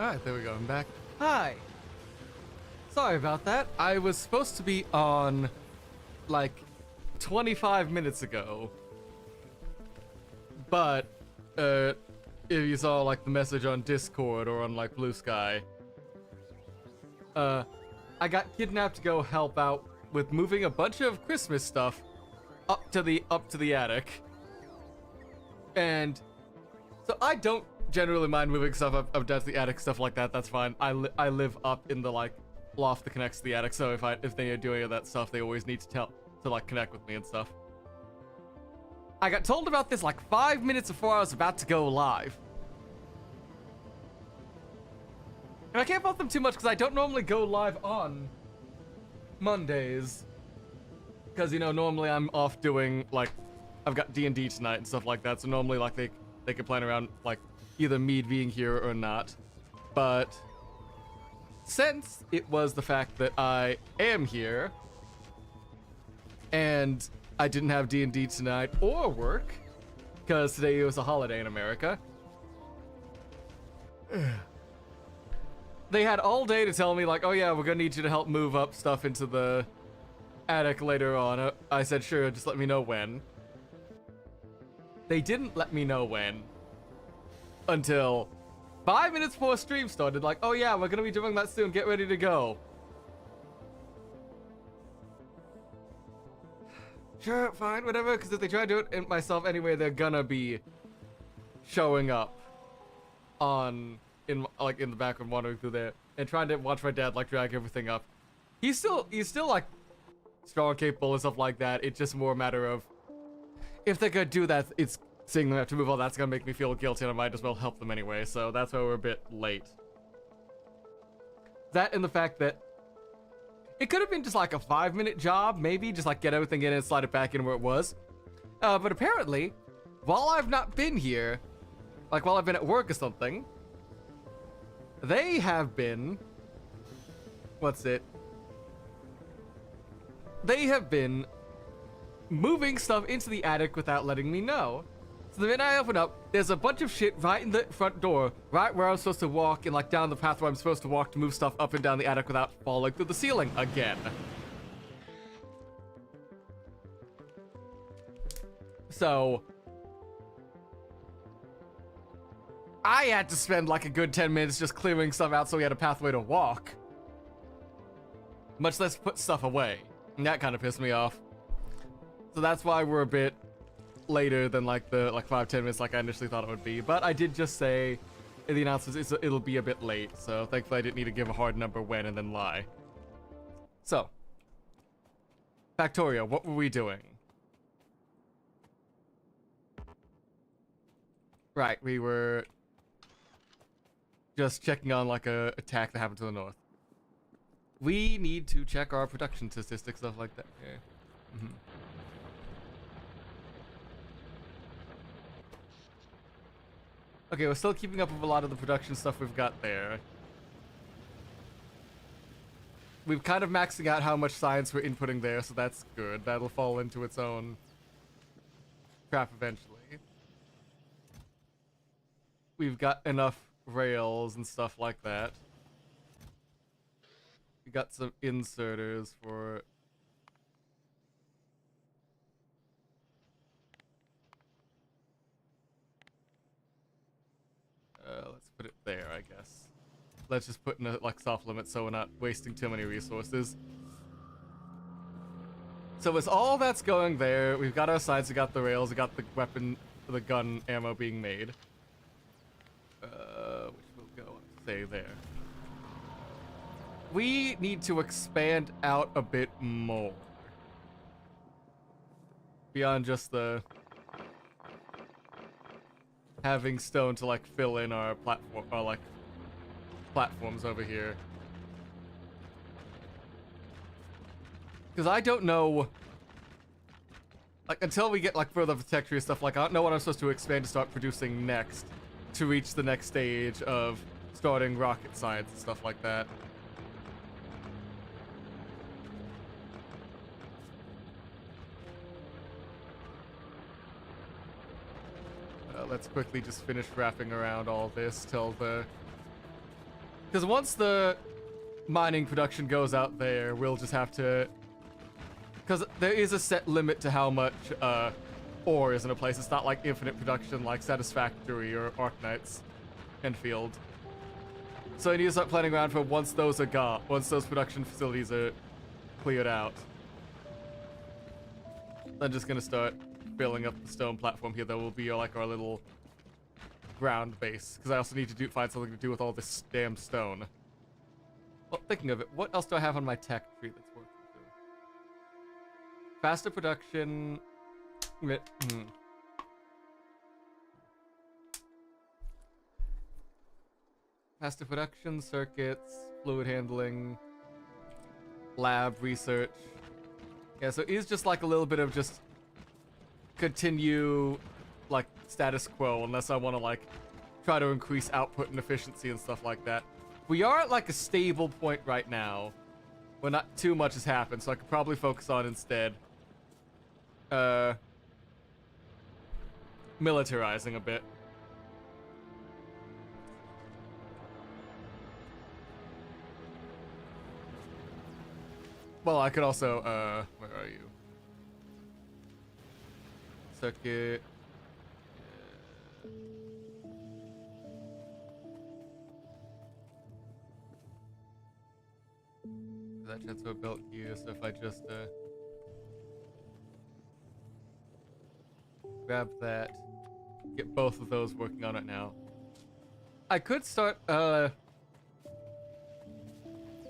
Alright, there we go. I'm back. Hi. Sorry about that. I was supposed to be on like 25 minutes ago. But if you saw like the message on Discord or on like Blue Sky, I got kidnapped to go help out with moving a bunch of Christmas stuff up to the attic. And so I don't generally mind moving stuff up down to the attic, stuff like that. That's fine. I live up in the like loft that connects to the attic, so if they do any of that stuff, they always need to like connect with me and stuff. I got told about this like 5 minutes before I was about to go live. And I can't fault them too much because I don't normally go live on Mondays. Because, you know, normally I'm off doing, like, I've got D&D tonight and stuff like that, so normally, like, they can plan around, like, either me being here or not. But since it was the fact that I am here, and I didn't have D&D tonight or work, because today was a holiday in America, they had all day to tell me, like, oh yeah, we're gonna need you to help move up stuff into the attic later on. I said, sure, just let me know when. They didn't let me know when until 5 minutes before stream started, like, oh yeah, we're gonna be doing that soon, get ready to go. Sure, fine, whatever, because if they try to do it myself anyway, they're gonna be showing up in the background, wandering through there and trying to watch my dad like drag everything up. He's still like strong, capable and stuff like that. It's just more a matter of if they're gonna do that, it's seeing them have to move all that's gonna make me feel guilty, and I might as well help them anyway. So that's why we're a bit late. That and the fact that it could have been just like a 5-minute job, maybe just like get everything in and slide it back in where it was. But apparently, while I've not been here, like while I've been at work or something, they have been, they have been moving stuff into the attic without letting me know. So the minute I open up, there's a bunch of shit right in the front door, right where I'm supposed to walk and like down the path where I'm supposed to walk to move stuff up and down the attic without falling through the ceiling again. So I had to spend like a good 10 minutes just clearing stuff out so we had a pathway to walk. Much less put stuff away. And that kind of pissed me off. So that's why we're a bit later than like the 5-10 minutes like I initially thought it would be. But I did just say in the announcements it'll be a bit late. So thankfully I didn't need to give a hard number when and then lie. So, Factorio, what were we doing? Right, we were just checking on like a attack that happened to the north. We need to check our production statistics, stuff like that. Yeah. Okay, we're still keeping up with a lot of the production stuff we've got there. We've kind of maxing out how much science we're inputting there, so that's good. That'll fall into its own crap eventually. We've got enough rails and stuff like that. We got some inserters for... let's put it there, I guess. Let's just put in a like soft limit so we're not wasting too many resources. So as all that's going there, we've got our sides, we got the rails, we got the weapon, the gun ammo being made. Which will go, say, there. We need to expand out a bit more. Beyond just the having stone to like fill in our platform, or like platforms over here. Because I don't know, like until we get like further Factorio stuff, like I don't know what I'm supposed to expand to start producing next to reach the next stage of starting rocket science and stuff like that. Let's quickly just finish wrapping around all this till the Because once the mining production goes out there, we'll just have to... Because there is a set limit to how much ore is in a place. It's not like infinite production like Satisfactory or Arknight's Enfield. So I need to start planning around for once those are gone, once those production facilities are cleared out. I'm just gonna start filling up the stone platform here. That will be like our little ground base. Because I also need to find something to do with all this damn stone. Well, thinking of it, what else do I have on my tech tree that's working through? Faster production. Faster production, circuits, fluid handling, lab research. Yeah, so it is just like a little bit of just continue like status quo unless I want to like try to increase output and efficiency and stuff like that. We are at like a stable point right now where not too much has happened, so I could probably focus on instead militarizing a bit. Well, I could also, where are you? Circuit. That transfer belt here, so if I just, grab that, get both of those working on it now. I could start,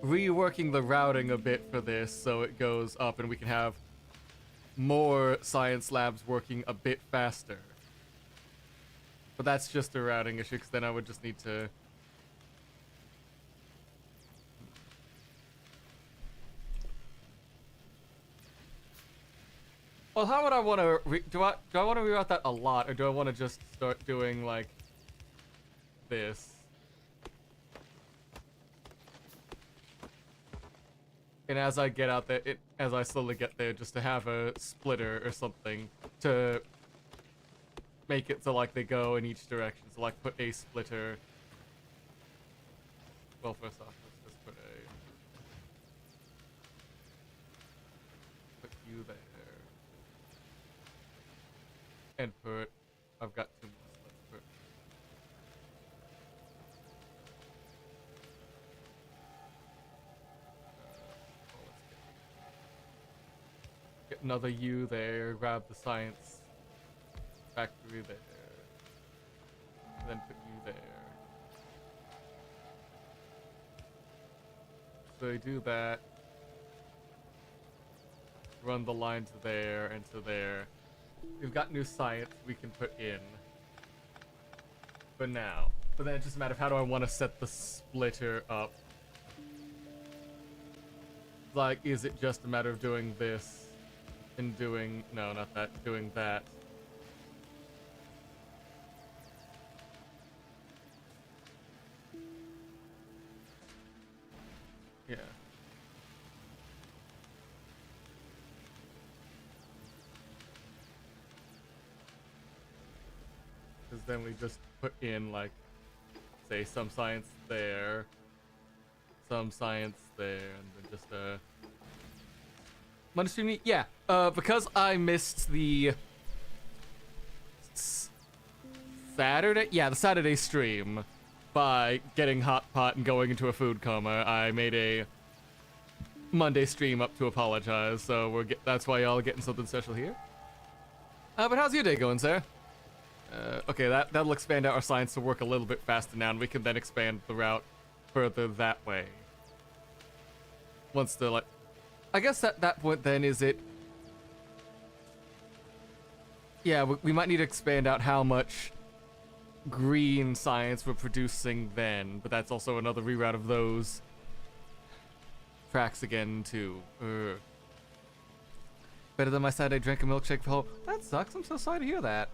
reworking the routing a bit for this so it goes up and we can have more science labs working a bit faster. But that's just a routing issue because then I would just need to... Well, how would I want to... Do I want to reroute that a lot, or do I want to just start doing, like, this? And as I get out there, as I slowly get there, just to have a splitter or something to make it so like they go in each direction. So like put a splitter. Well, first off, let's just put you there. And put, I've got two more. So let's put get another U there, grab the science factory there, and then put you there. So I do that, run the line to there and to there. We've got new science we can put in for now. But then it's just a matter of how do I want to set the splitter up. Like, is it just a matter of doing this and doing, no, not that, doing that. Yeah. Because then we just put in, like, say, some science there, some science there, and then just, Monday stream? Yeah, because I missed the Saturday? Yeah, the Saturday stream by getting hot pot and going into a food coma. I made a Monday stream up to apologize, so that's why y'all are getting something special here. But how's your day going, sir? Okay, that'll expand out our science to work a little bit faster now, and we can then expand the route further that way. Once the, like... I guess at that point then, is it... Yeah, we might need to expand out how much green science we're producing then, but that's also another reroute of those tracks again, too. Better than my Saturday drank a milkshake for whole... That sucks, I'm so sorry to hear that.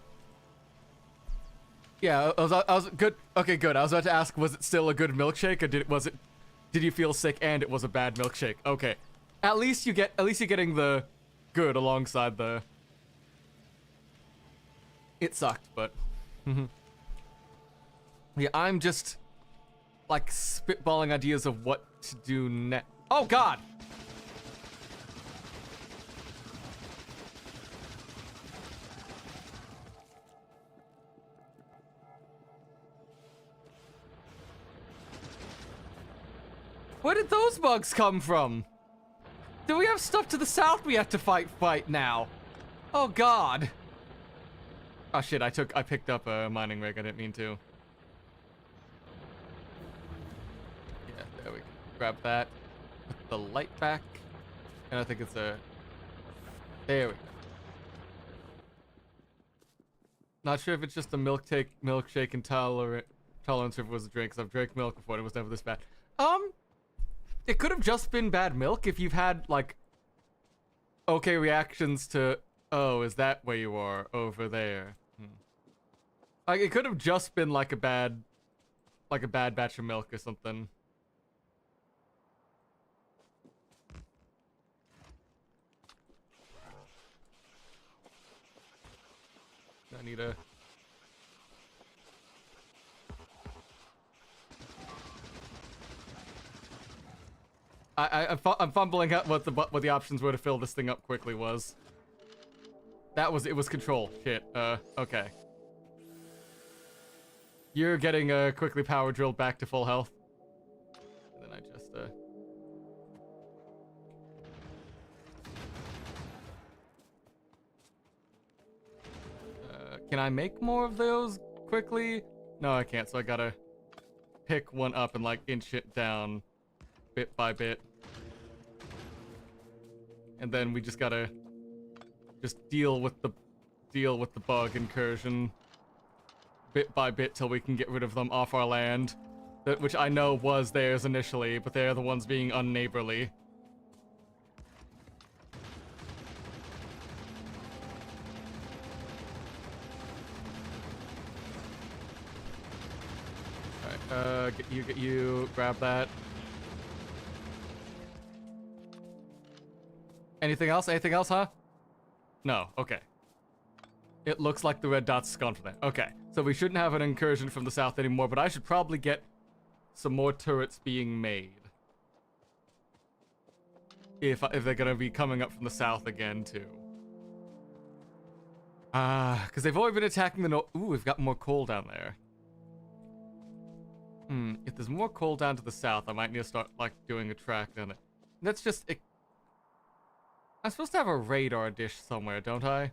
Yeah, I was good. Okay, good. I was about to ask, was it still a good milkshake, or did you feel sick and it was a bad milkshake? Okay. At least you're getting the good alongside the... It sucked, but... Yeah, I'm just like spitballing ideas of what to do next. Oh God! Where did those bugs come from? Do we have stuff to the south we have to fight now? Oh God. Oh shit, I picked up a mining rig, I didn't mean to. Yeah, there we go. Grab that. Put the light back. And I think it's a... There we go. Not sure if it's just a milkshake intolerance or if it was a drink, because I've drank milk before and it was never this bad. It could have just been bad milk if you've had, like, okay reactions to, oh, is that where you are? Over there. Like, it could have just been, like a bad batch of milk or something. I need a... I'm fumbling out what the options were to fill this thing up quickly was. It was control. Shit. Okay. You're getting quickly power drilled back to full health. And then I just can I make more of those quickly? No, I can't, so I gotta pick one up and like inch it down bit by bit. And then we just gotta deal with the bug incursion bit by bit till we can get rid of them off our land, which I know was theirs initially, but they're the ones being unneighborly. Alright, get you, grab that. Anything else? Anything else, huh? No, okay. It looks like the red dot's gone from there. Okay, so we shouldn't have an incursion from the south anymore, but I should probably get some more turrets being made. If they're gonna be coming up from the south again, too. Because they've already been attacking the north. Ooh, we've got more coal down there. If there's more coal down to the south, I might need to start, like, doing a track down it. That's just... I'm supposed to have a radar dish somewhere, don't I?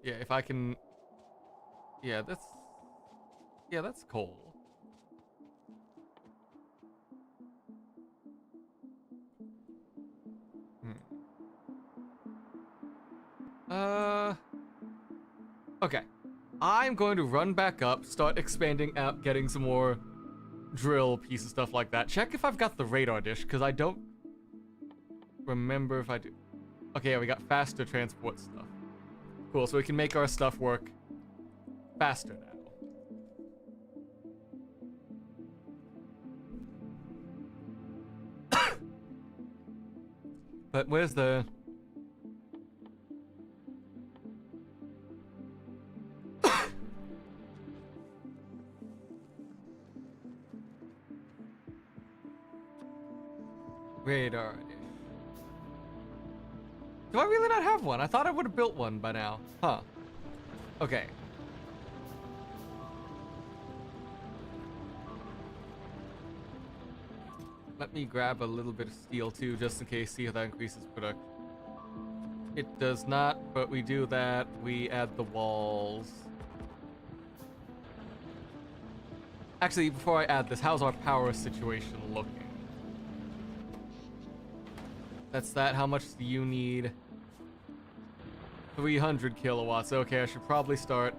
Yeah, if I can... Yeah, that's coal. Okay. I'm going to run back up, start expanding out, getting some more drill pieces, stuff like that. Check if I've got the radar dish, because I don't remember if I do. Okay, yeah, we got faster transport stuff. Cool, so we can make our stuff work faster now. But where's the... radar dish. Do I really not have one? I thought I would have built one by now. Huh. Okay. Let me grab a little bit of steel too, just in case, see if that increases production. It does not, but we do that. We add the walls. Actually, before I add this, how's our power situation looking? That's that. How much do you need? 300 kilowatts. Okay, I should probably start.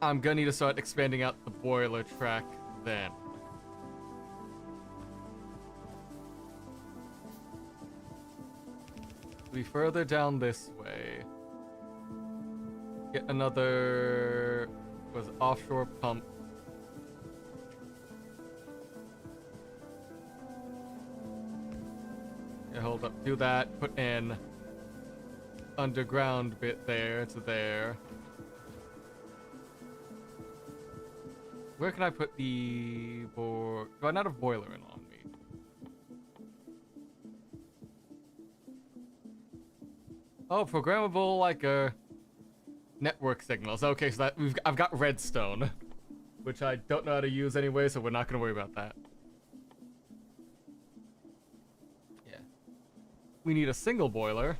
I'm gonna need to start expanding out the boiler track then. We further down this way. Get another offshore pump. Yeah, hold up. Do that. Put in underground bit there to there. Where can I put the do I not have boiler in on me? Oh, programmable like network signals. Okay, so that I've got redstone, which I don't know how to use anyway, so we're not gonna worry about that. Yeah. We need a single boiler.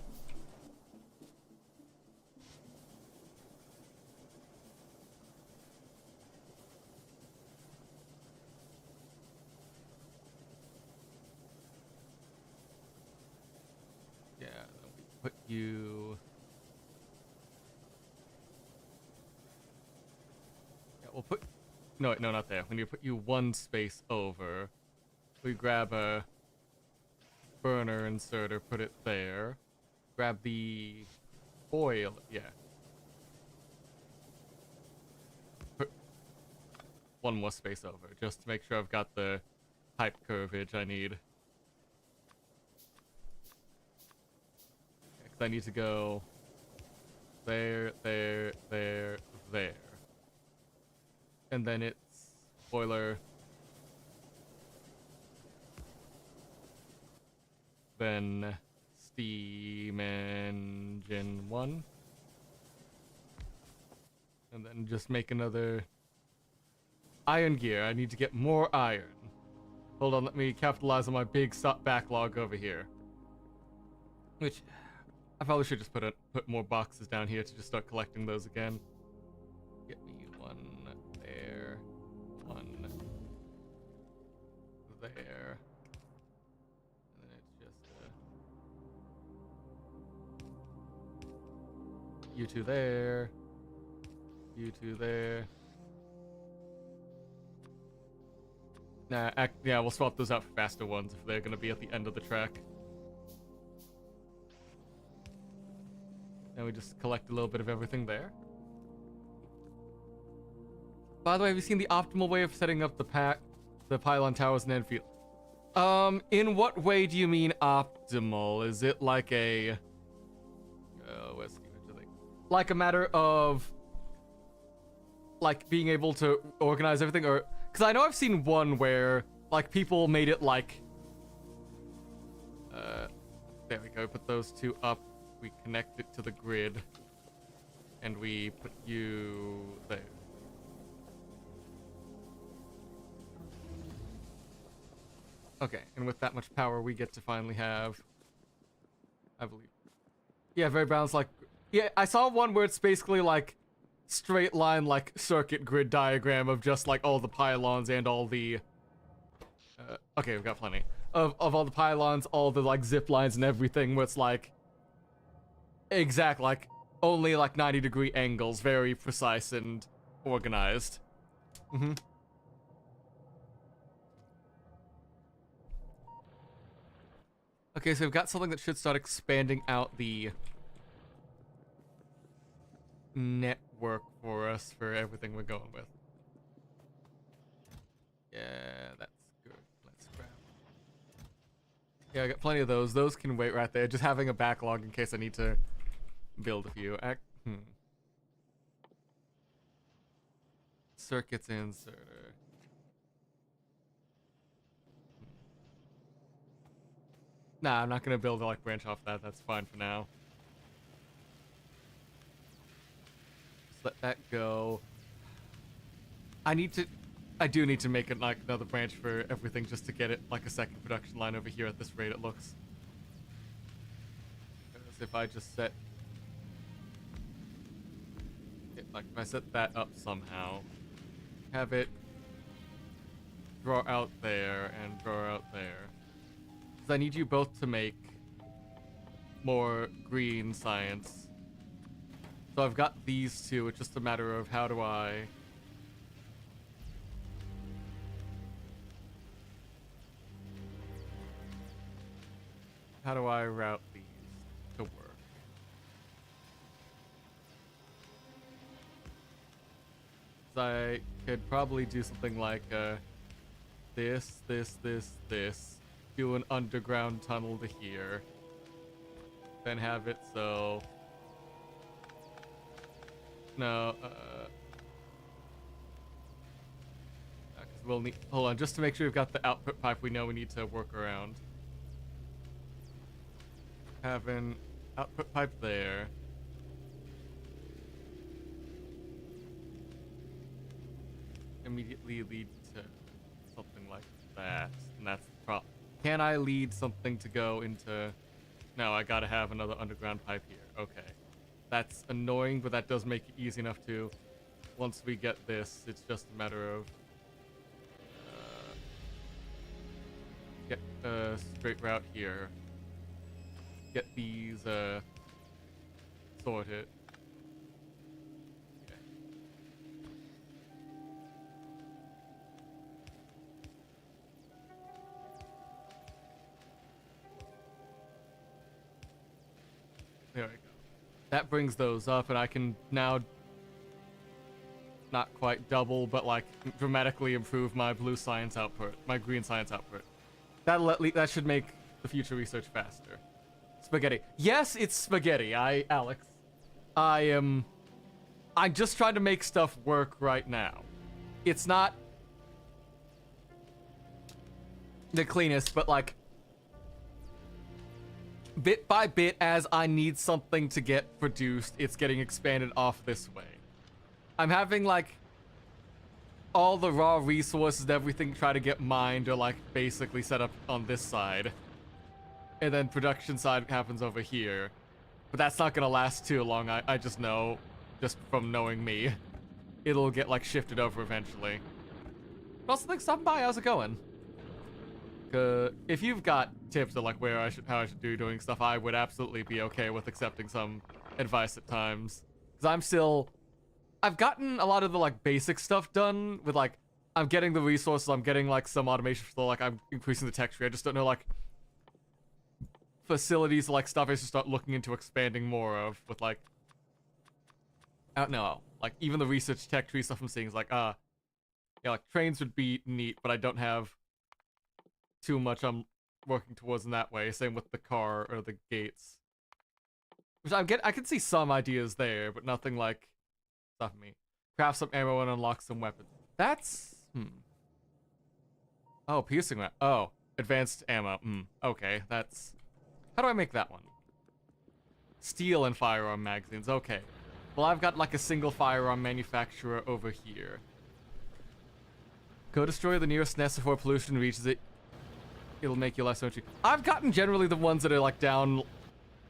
Yeah, then we put you. Yeah, we'll put. No, no, not there. We need to put you one space over. We grab a burner inserter, put it there. Grab the oil. Yeah. Put one more space over, just to make sure I've got the height curvage I need. Because I need to go there, there, there, there. And then it's boiler. Then steam engine 1. And then just make another iron gear. I need to get more iron. Hold on, let me capitalize on my big stock backlog over here. Which I probably should just put more boxes down here to just start collecting those again. Get me one there, one there. And then it's just you two there. You two there. Nah, yeah, we'll swap those out for faster ones if they're gonna be at the end of the track. And we just collect a little bit of everything there. By the way, have you seen the optimal way of setting up the pylon towers in Enfield? In what way do you mean optimal? Is it like a like a matter of like being able to organize everything, or because I know I've seen one where like people made it like there we go, put those two up, we connect it to the grid, and we put you there. Okay, and with that much power we get to finally have, I believe, yeah, very balanced. Like, yeah, I saw one where it's basically like straight line like circuit grid diagram of just like all the pylons and all the okay, we've got plenty of all the pylons, all the like zip lines and everything, where it's like exact like only like 90-degree angles, very precise and organized. Okay, so we've got something that should start expanding out the network for us for everything we're going with. Yeah, that's good. Let's grab. Yeah, I got plenty of those. Those can wait right there. Just having a backlog in case I need to build a few. Circuits inserter. Nah, I'm not gonna build like branch off that. That's fine for now. Just let that go. I do need to make it like another branch for everything just to get it like a second production line over here at this rate it looks. Because if I just set it, like if I set that up somehow, have it draw out there and draw out there. Because I need you both to make more green science. So I've got these two, it's just a matter of how do I route these to work? I could probably do something like this, do an underground tunnel to here, then have it so No, 'cause we'll need, hold on, just to make sure we've got the output pipe we know we need to work around. Having output pipe there. Immediately lead to something like that, and that's the problem. Can I lead something to go into... No, I gotta have another underground pipe here. Okay. That's annoying, but that does make it easy enough to... Once we get this, it's just a matter of... get a straight route here. Get these, sorted. Okay. There we go. That brings those up, and I can now not quite double, but like dramatically improve my blue science output, my green science output. That should make the future research faster. Spaghetti. Yes, it's spaghetti. Alex. I'm just trying to make stuff work right now. It's not the cleanest, but like bit by bit, as I need something to get produced, it's getting expanded off this way. I'm having like all the raw resources and everything try to get mined or like basically set up on this side. And then production side happens over here. But that's not gonna last too long, I just know, just from knowing me. It'll get like shifted over eventually. But also, thanks for stopping by, how's it going? If you've got tips of like how I should do doing stuff, I would absolutely be okay with accepting some advice at times. Cause I've gotten a lot of the like basic stuff done with like, I'm getting the resources, I'm getting like some automation for like, I'm increasing the tech tree. I just don't know like facilities like stuff I should start looking into expanding more of with like, I don't know, like even the research tech tree stuff I'm seeing is like, yeah, like trains would be neat, but I don't have too much I'm working towards in that way. Same with the car or the gates. Which I can see some ideas there, but nothing like stuff me. Craft some ammo and unlock some weapons. That's oh, piercing weapon. Oh, advanced ammo. Okay, that's... How do I make that one? Steel and firearm magazines. Okay. Well, I've got like a single firearm manufacturer over here. Go destroy the nearest nest before pollution reaches it. It'll make you less energy. I've gotten generally the ones that are like down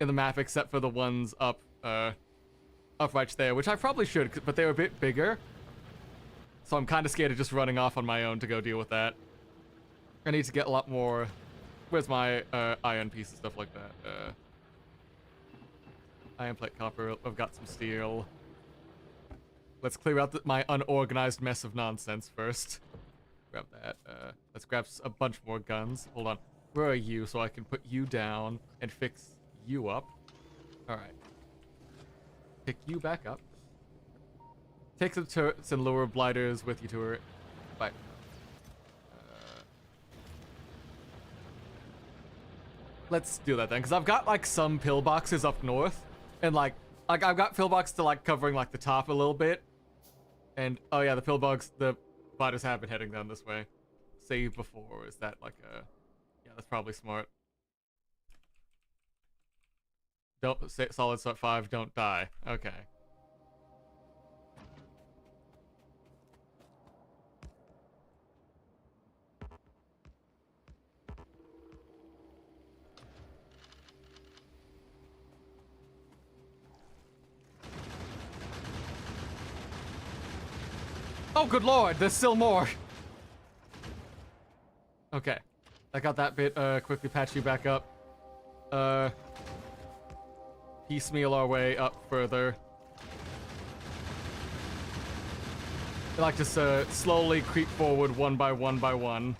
in the map, except for the ones up right there, which I probably should, but they're a bit bigger. So I'm kind of scared of just running off on my own to go deal with that. I need to get a lot more... Where's my iron piece and stuff like that? Iron plate, copper. I've got some steel. Let's clear out my unorganized mess of nonsense first. Grab that. Let's grab a bunch more guns. Hold on. Where are you? So I can put you down and fix you up. Alright. Pick you back up. Take some turrets and lower blighters with you to her. Bye. Let's do that then, because I've got like some pillboxes up north, and like I've got pillboxes to like covering like the top a little bit, and oh yeah, the blighters have been heading down this way. Save before, is that like a... Yeah, that's probably smart. Don't say solid start 5, don't die. Okay. Oh, good lord, there's still more. Okay. I got that bit, quickly patch you back up. Piecemeal our way up further. I like to slowly creep forward one by one by one.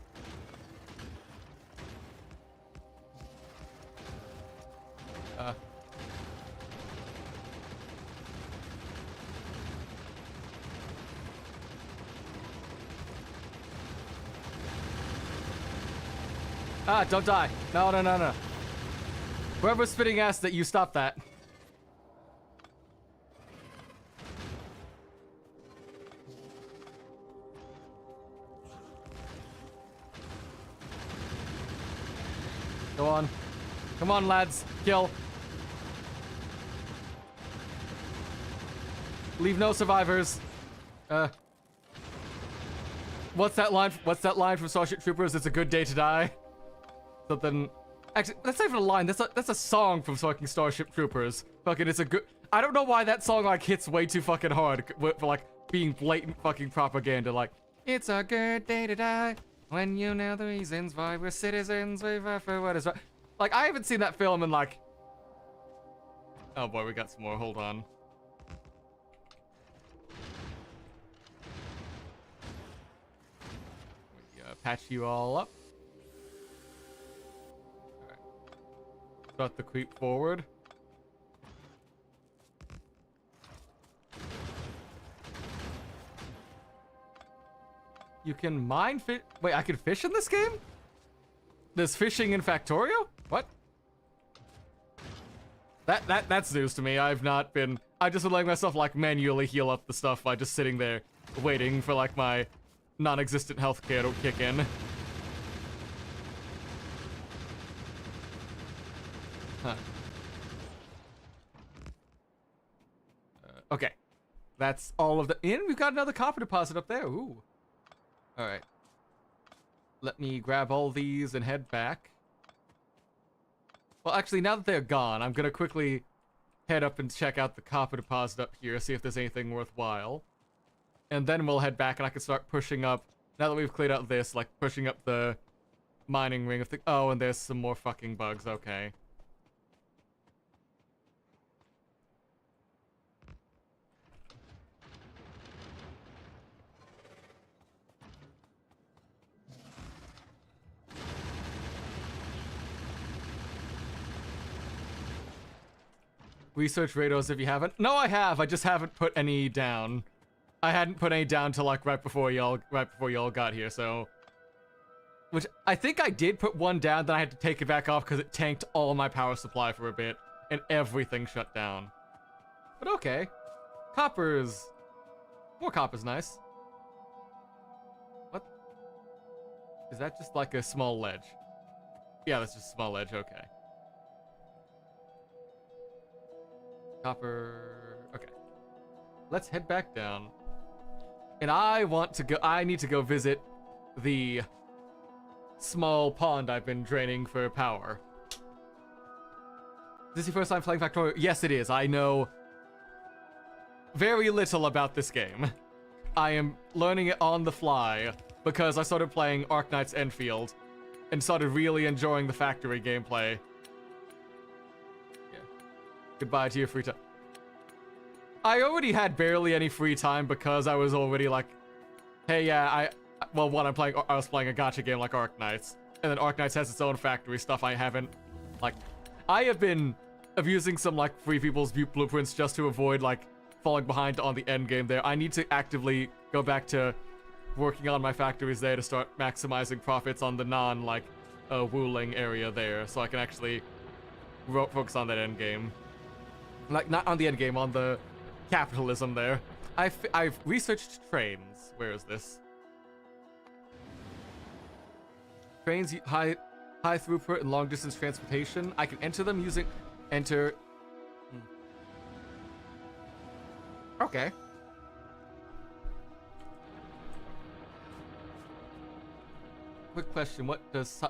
Don't die. No, no, no, no. Whoever's spitting ass that you stop that. Go on. Come on, lads. Kill. Leave no survivors. What's that line? What's that line from Starship Troopers? It's a good day to die. Something. Actually, that's not even a line. That's a song from fucking Starship Troopers. Fucking, it's a good. I don't know why that song like hits way too fucking hard for like being blatant fucking propaganda. Like, it's a good day to die when you know the reasons why we're citizens. We fight for what is right. Like, I haven't seen that film in like. Oh boy, we got some more. Hold on. Patch you all up. Alright. Start the creep forward. You can mine fish. Wait, I can fish in this game? There's fishing in Factorio? What? That's news to me. I've not been. I just been letting myself like manually heal up the stuff by just sitting there waiting for like my non-existent healthcare to kick in. Huh. Okay. That's all of the in. We've got another copper deposit up there. Ooh. Alright. Let me grab all these and head back. Well, actually, now that they're gone, I'm gonna quickly head up and check out the copper deposit up here, see if there's anything worthwhile. And then we'll head back and I can start pushing up, now that we've cleared out this, like pushing up the mining ring of the, oh, and there's some more fucking bugs, okay. Research radars if you haven't. No, I have, I just haven't put any down. I hadn't put any down till like right before y'all got here, so. Which I think I did put one down, then I had to take it back off because it tanked all my power supply for a bit, and everything shut down. But okay. Copper's. More copper's nice. What? Is that just like a small ledge? Yeah, that's just a small ledge, okay. Copper. Okay. Let's head back down. And I need to go visit the small pond I've been draining for power. Is this your first time playing Factorio? Yes, it is. I know very little about this game. I am learning it on the fly because I started playing Arknight's Enfield and started really enjoying the factory gameplay. Yeah. Goodbye to your free time. I already had barely any free time because I was already like, hey, yeah, I was playing a gacha game like Arknights, and then Arknights has its own factory stuff I haven't, like, I have been abusing some, like, free people's blueprints just to avoid, like, falling behind on the end game there. I need to actively go back to working on my factories there to start maximizing profits on the non, Wuling area there, so I can actually focus on that end game. Like, not on the end game, on the capitalism there. I've researched trains. Where is this? Trains, high throughput and long distance transportation. I can enter them using enter. Okay. Quick question: what does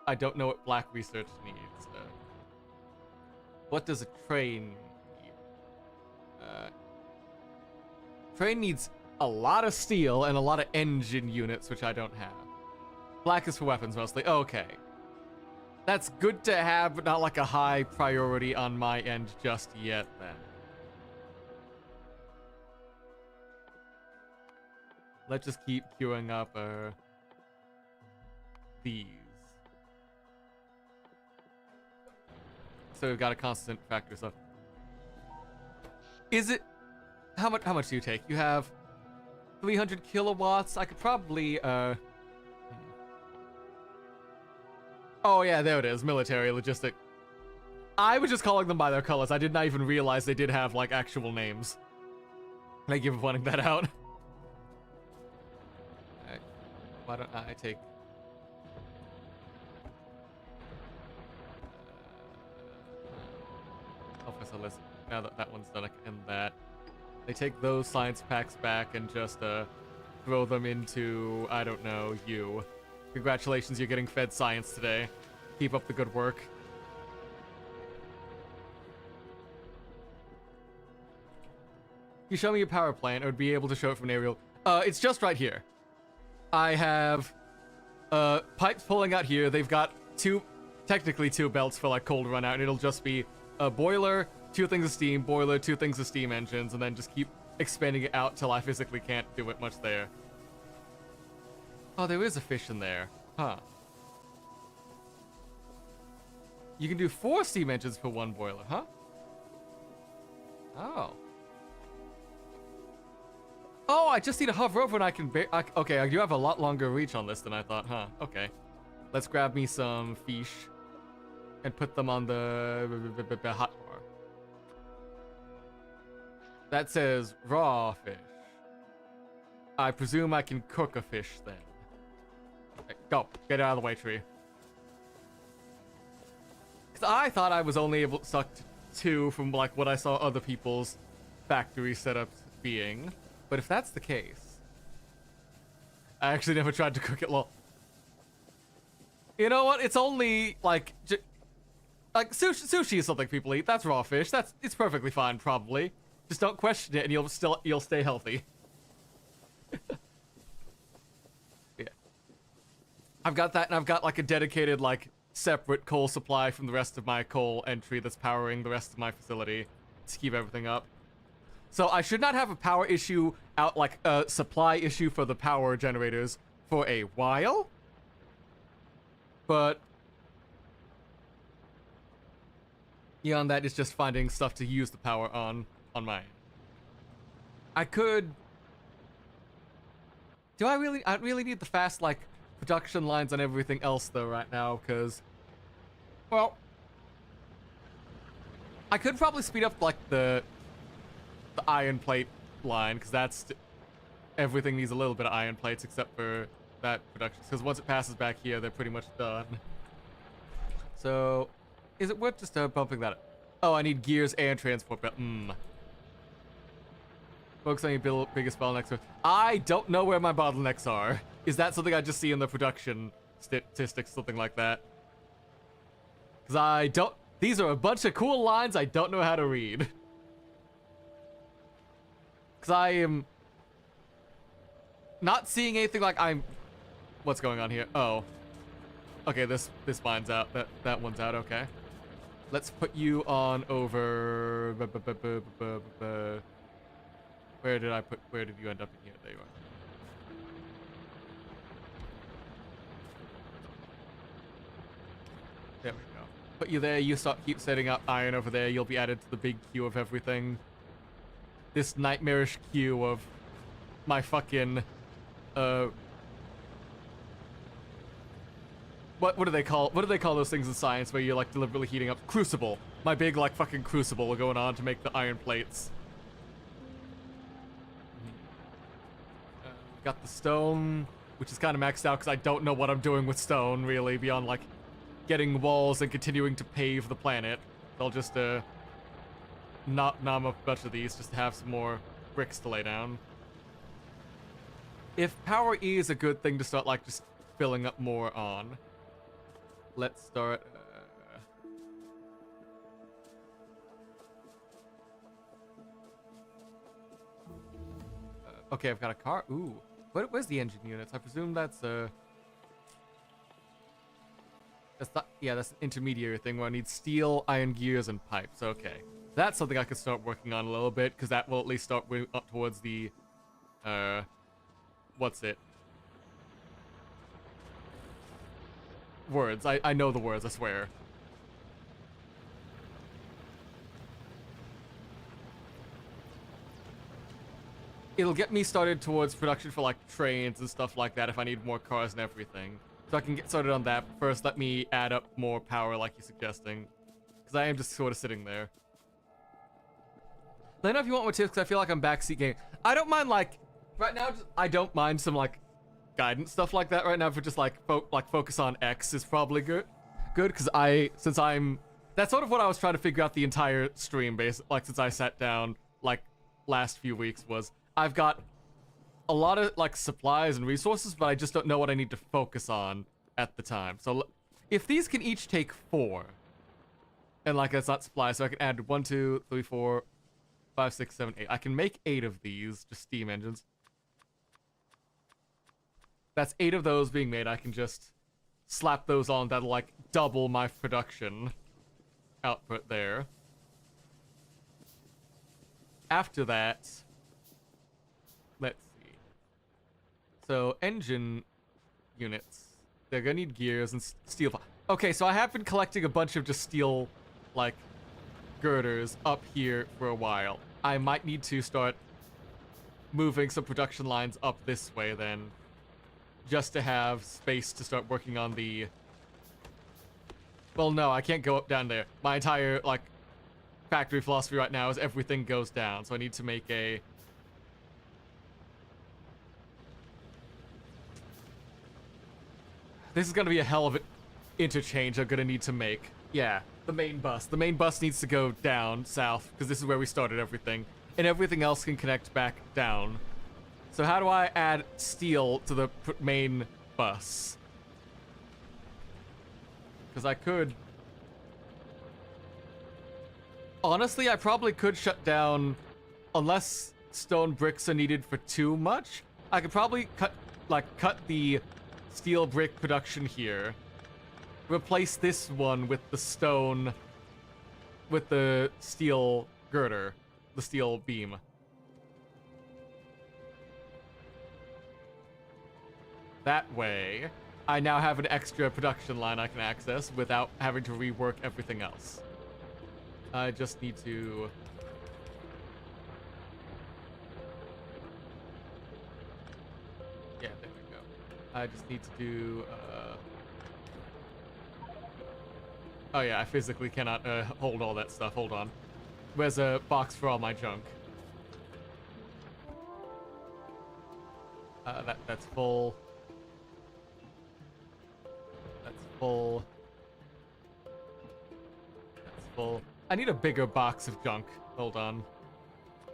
I don't know what black research needs. What does a train need? Train needs a lot of steel and a lot of engine units, which I don't have. Black is for weapons mostly. Okay. That's good to have, but not like a high priority on my end just yet then. Let's just keep queuing up these. So we've got a constant factor, so. Is it how much do you take? You have 300 kilowatts. I could probably Oh yeah, there it is. Military logistic. I was just calling them by their colors. I did not even realize they did have like actual names. Thank you for pointing that out. Alright. Why don't I take officer list. Now that that one's done, I can end that. They take those science packs back and just throw them into, I don't know, you. Congratulations, you're getting fed science today. Keep up the good work. You show me a power plant, I would be able to show it from an aerial. It's just right here. I have pipes pulling out here. They've got technically two belts for like cold run out, and it'll just be a boiler, 2 things of steam, boiler, 2 things of steam engines, and then just keep expanding it out till I physically can't do it much there. Oh, there is a fish in there. Huh. You can do 4 steam engines for 1 boiler, huh? Oh. Oh, I just need to hover over and I can... okay, I do have a lot longer reach on this than I thought, huh? Okay. Let's grab me some fish and put them on the hot bar. That says raw fish. I presume I can cook a fish then. Okay, go. Get out of the way, tree. Because I thought I was only able to suck 2 from like what I saw other people's factory setups being. But if that's the case... I actually never tried to cook it, lol. You know what? It's only, like... like, sushi is something people eat. That's raw fish. It's perfectly fine, probably. Just don't question it and you'll stay healthy. Yeah. I've got that, and I've got, like, a dedicated, like, separate coal supply from the rest of my coal entry that's powering the rest of my facility to keep everything up. So I should not have a power issue out, like a supply issue for the power generators for a while. But beyond that, it's just finding stuff to use the power on mine. I could... I really need the fast, like, production lines and everything else, though, right now, because... Well... I could probably speed up, like, the iron plate line, because that's... Everything needs a little bit of iron plates, except for that production. Because once it passes back here, they're pretty much done. So... Is it worth just bumping that up? Oh, I need gears and transport belt. Focus on your biggest bottlenecks. I don't know where my bottlenecks are. Is that something I just see in the production statistics, something like that? Because I don't... These are a bunch of cool lines I don't know how to read. Because I am... not seeing anything like I'm... What's going on here? Oh. Okay, this line's out. That one's out, okay. Let's put you on over... Where did you end up in here? There you are. There we go. Put you there, you keep setting up iron over there, you'll be added to the big queue of everything. This nightmarish queue of my fucking, what do they call those things in science where you're like deliberately heating up? Crucible. My big like fucking crucible going on to make the iron plates. Got the stone, which is kind of maxed out because I don't know what I'm doing with stone really beyond like getting walls and continuing to pave the planet. I'll just nom up a bunch of these just to have some more bricks to lay down. If power E is a good thing to start like just filling up more on, let's start. Okay, I've got a car. Ooh, where's the engine units? I presume that's yeah, that's an intermediary thing where I need steel, iron gears, and pipes. Okay, that's something I could start working on a little bit because that will at least start up towards the what's it? Words. I know the words, I swear. It'll get me started towards production for like trains and stuff like that if I need more cars and everything. So I can get started on that. First, let me add up more power like you're suggesting. Because I am just sort of sitting there. Let me know if you want more tips because I feel like I'm backseat game. I don't mind like, right now, I don't mind some like guidance stuff like that right now for just like focus on X is probably good. Good because since I'm That's sort of what I was trying to figure out the entire stream, like since I sat down like last few weeks, was I've got a lot of like supplies and resources, but I just don't know what I need to focus on at the time. So if these can each take 4, and like that's not supplies, so I can add 1, 2, 3, 4, 5, 6, 7, 8. I can make 8 of these, just steam engines. That's 8 of those being made. I can just slap those on. That'll like double my production output there. After that, let's see. So engine units, they're gonna need gears and steel. Okay, so I have been collecting a bunch of just steel, like, girders up here for a while. I might need to start moving some production lines up this way then, just to have space to start working on the... Well, no, I can't go up down there. My entire, like, factory philosophy right now is everything goes down, so I need to make a... This is gonna be a hell of an interchange I'm gonna need to make. Yeah, the main bus. The main bus needs to go down south, because this is where we started everything. And everything else can connect back down. So how do I add steel to the main bus? Because I could... Honestly, I probably could shut down... Unless stone bricks are needed for too much, I could probably cut the steel brick production here. Replace this one with the stone... With the steel girder. The steel beam. That way, I now have an extra production line I can access without having to rework everything else. I just need to... Yeah, there we go. I just need to do... Oh yeah, I physically cannot hold all that stuff. Hold on. Where's a box for all my junk? That's full. That's full. That's full. I need a bigger box of junk. Hold on.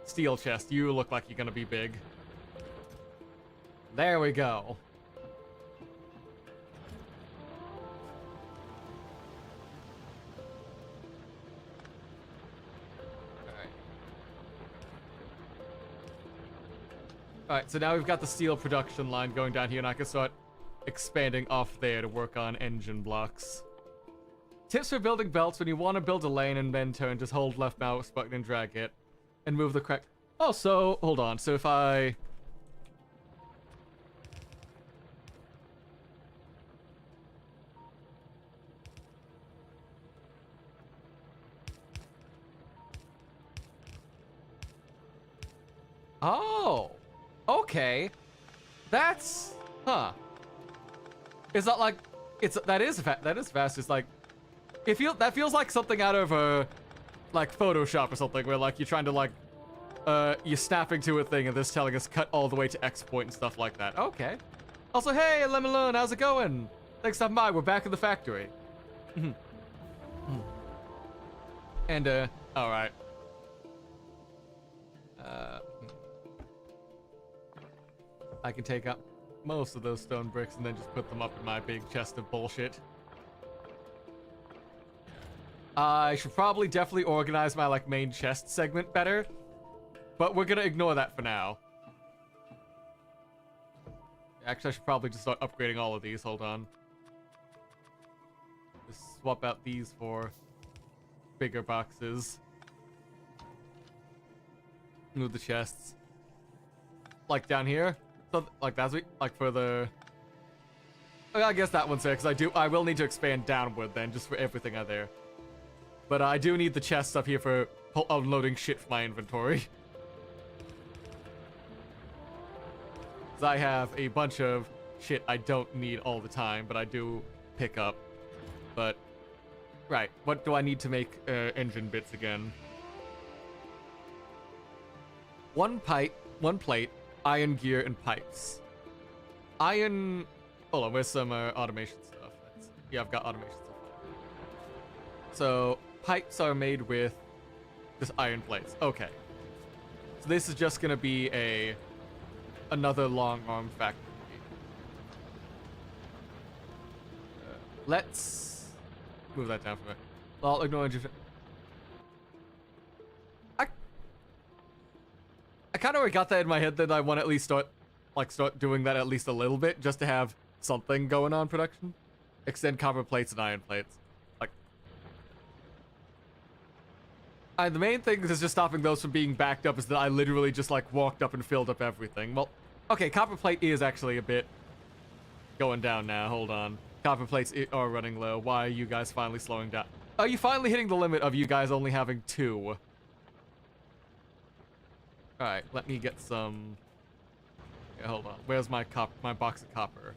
Steel chest, you look like you're gonna be big. There we go. Alright, so now we've got the steel production line going down here, and I can start expanding off there to work on engine blocks. Tips for building belts: when you want to build a lane and then turn, just hold left mouse button and drag it. And move the correct... Oh, so, hold on. So if I... Oh! Okay. That's... Huh. Is that like... That is fast. It's like... That feels like something out of a... Like Photoshop or something, where like you're trying to like... You're snapping to a thing and this telling us cut all the way to X point and stuff like that. Okay. Also, hey, Lemon Lone, how's it going? Thanks for stopping by. We're back in the factory. And, alright. I can take up most of those stone bricks and then just put them up in my big chest of bullshit. I should probably definitely organize my, like, main chest segment better. But we're gonna ignore that for now. Actually, I should probably just start upgrading all of these. Hold on. Just swap out these for bigger boxes. Move the chests. Like down here. So, like that's like for the... I guess that one's there, because I will need to expand downward then, just for everything out there. But I do need the chests up here for unloading shit from my inventory. Because I have a bunch of shit I don't need all the time, but I do pick up. But, right, what do I need to make engine bits again? One plate, iron gear, and pipes. Iron... Hold on, where's some automation stuff? Yeah, I've got automation stuff. So, pipes are made with just iron plates. Okay. So this is just gonna be another long arm factory. Let's move that down for a minute. Well, acknowledge it. I kind of already got that in my head that I want to at least start doing that at least a little bit, just to have something going on production. Extend copper plates and iron plates. Like, the main thing is just stopping those from being backed up is that I literally just like walked up and filled up everything. Well, okay, copper plate is actually a bit going down now. Hold on. Copper plates are running low. Why are you guys finally slowing down? Are you finally hitting the limit of you guys only having 2? Alright, let me get some... Yeah, hold on. Where's my box of copper?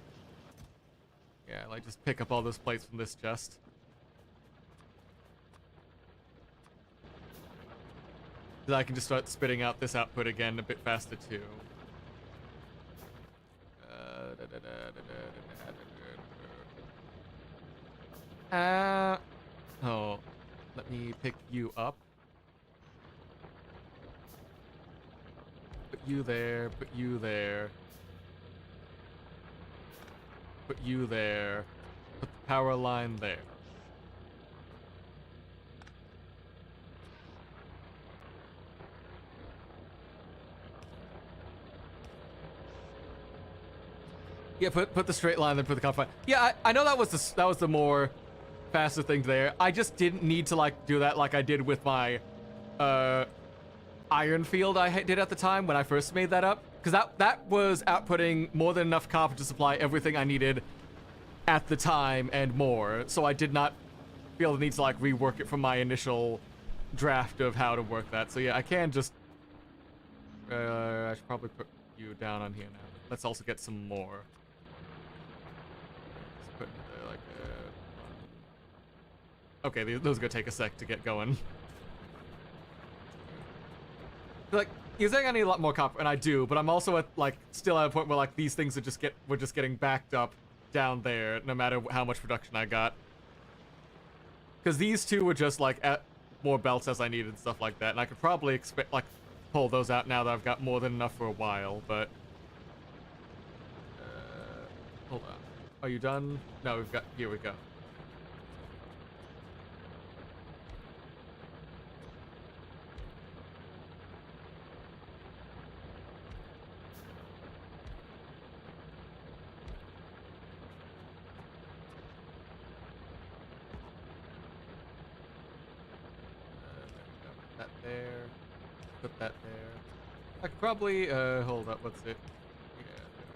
Yeah, like just pick up all those plates from this chest. Then I can just start spitting out this output again a bit faster too. Oh, let me pick you up. Put you there, put you there. Put you there. Put the power line there. Yeah, put the straight line, then put the copper line. Yeah, I know that was the more faster thing there. I just didn't need to like do that like I did with my iron field I did at the time when I first made that up, because that was outputting more than enough copper to supply everything I needed at the time and more. So I did not feel the need to like rework it from my initial draft of how to work that. So yeah, I can just I should probably put you down on here now. Let's also get some more. Just put it there like okay, those are gonna take a sec to get going. Like, you're saying I need a lot more copper, and I do, but I'm also at like still at a point where like these things we're just getting backed up down there, no matter how much production I got. Because these two were just like at more belts as I needed and stuff like that, and I could probably pull those out now that I've got more than enough for a while. But hold on, are you done? No, here we go. There, put that there. I could probably hold up. What's it? Yeah, there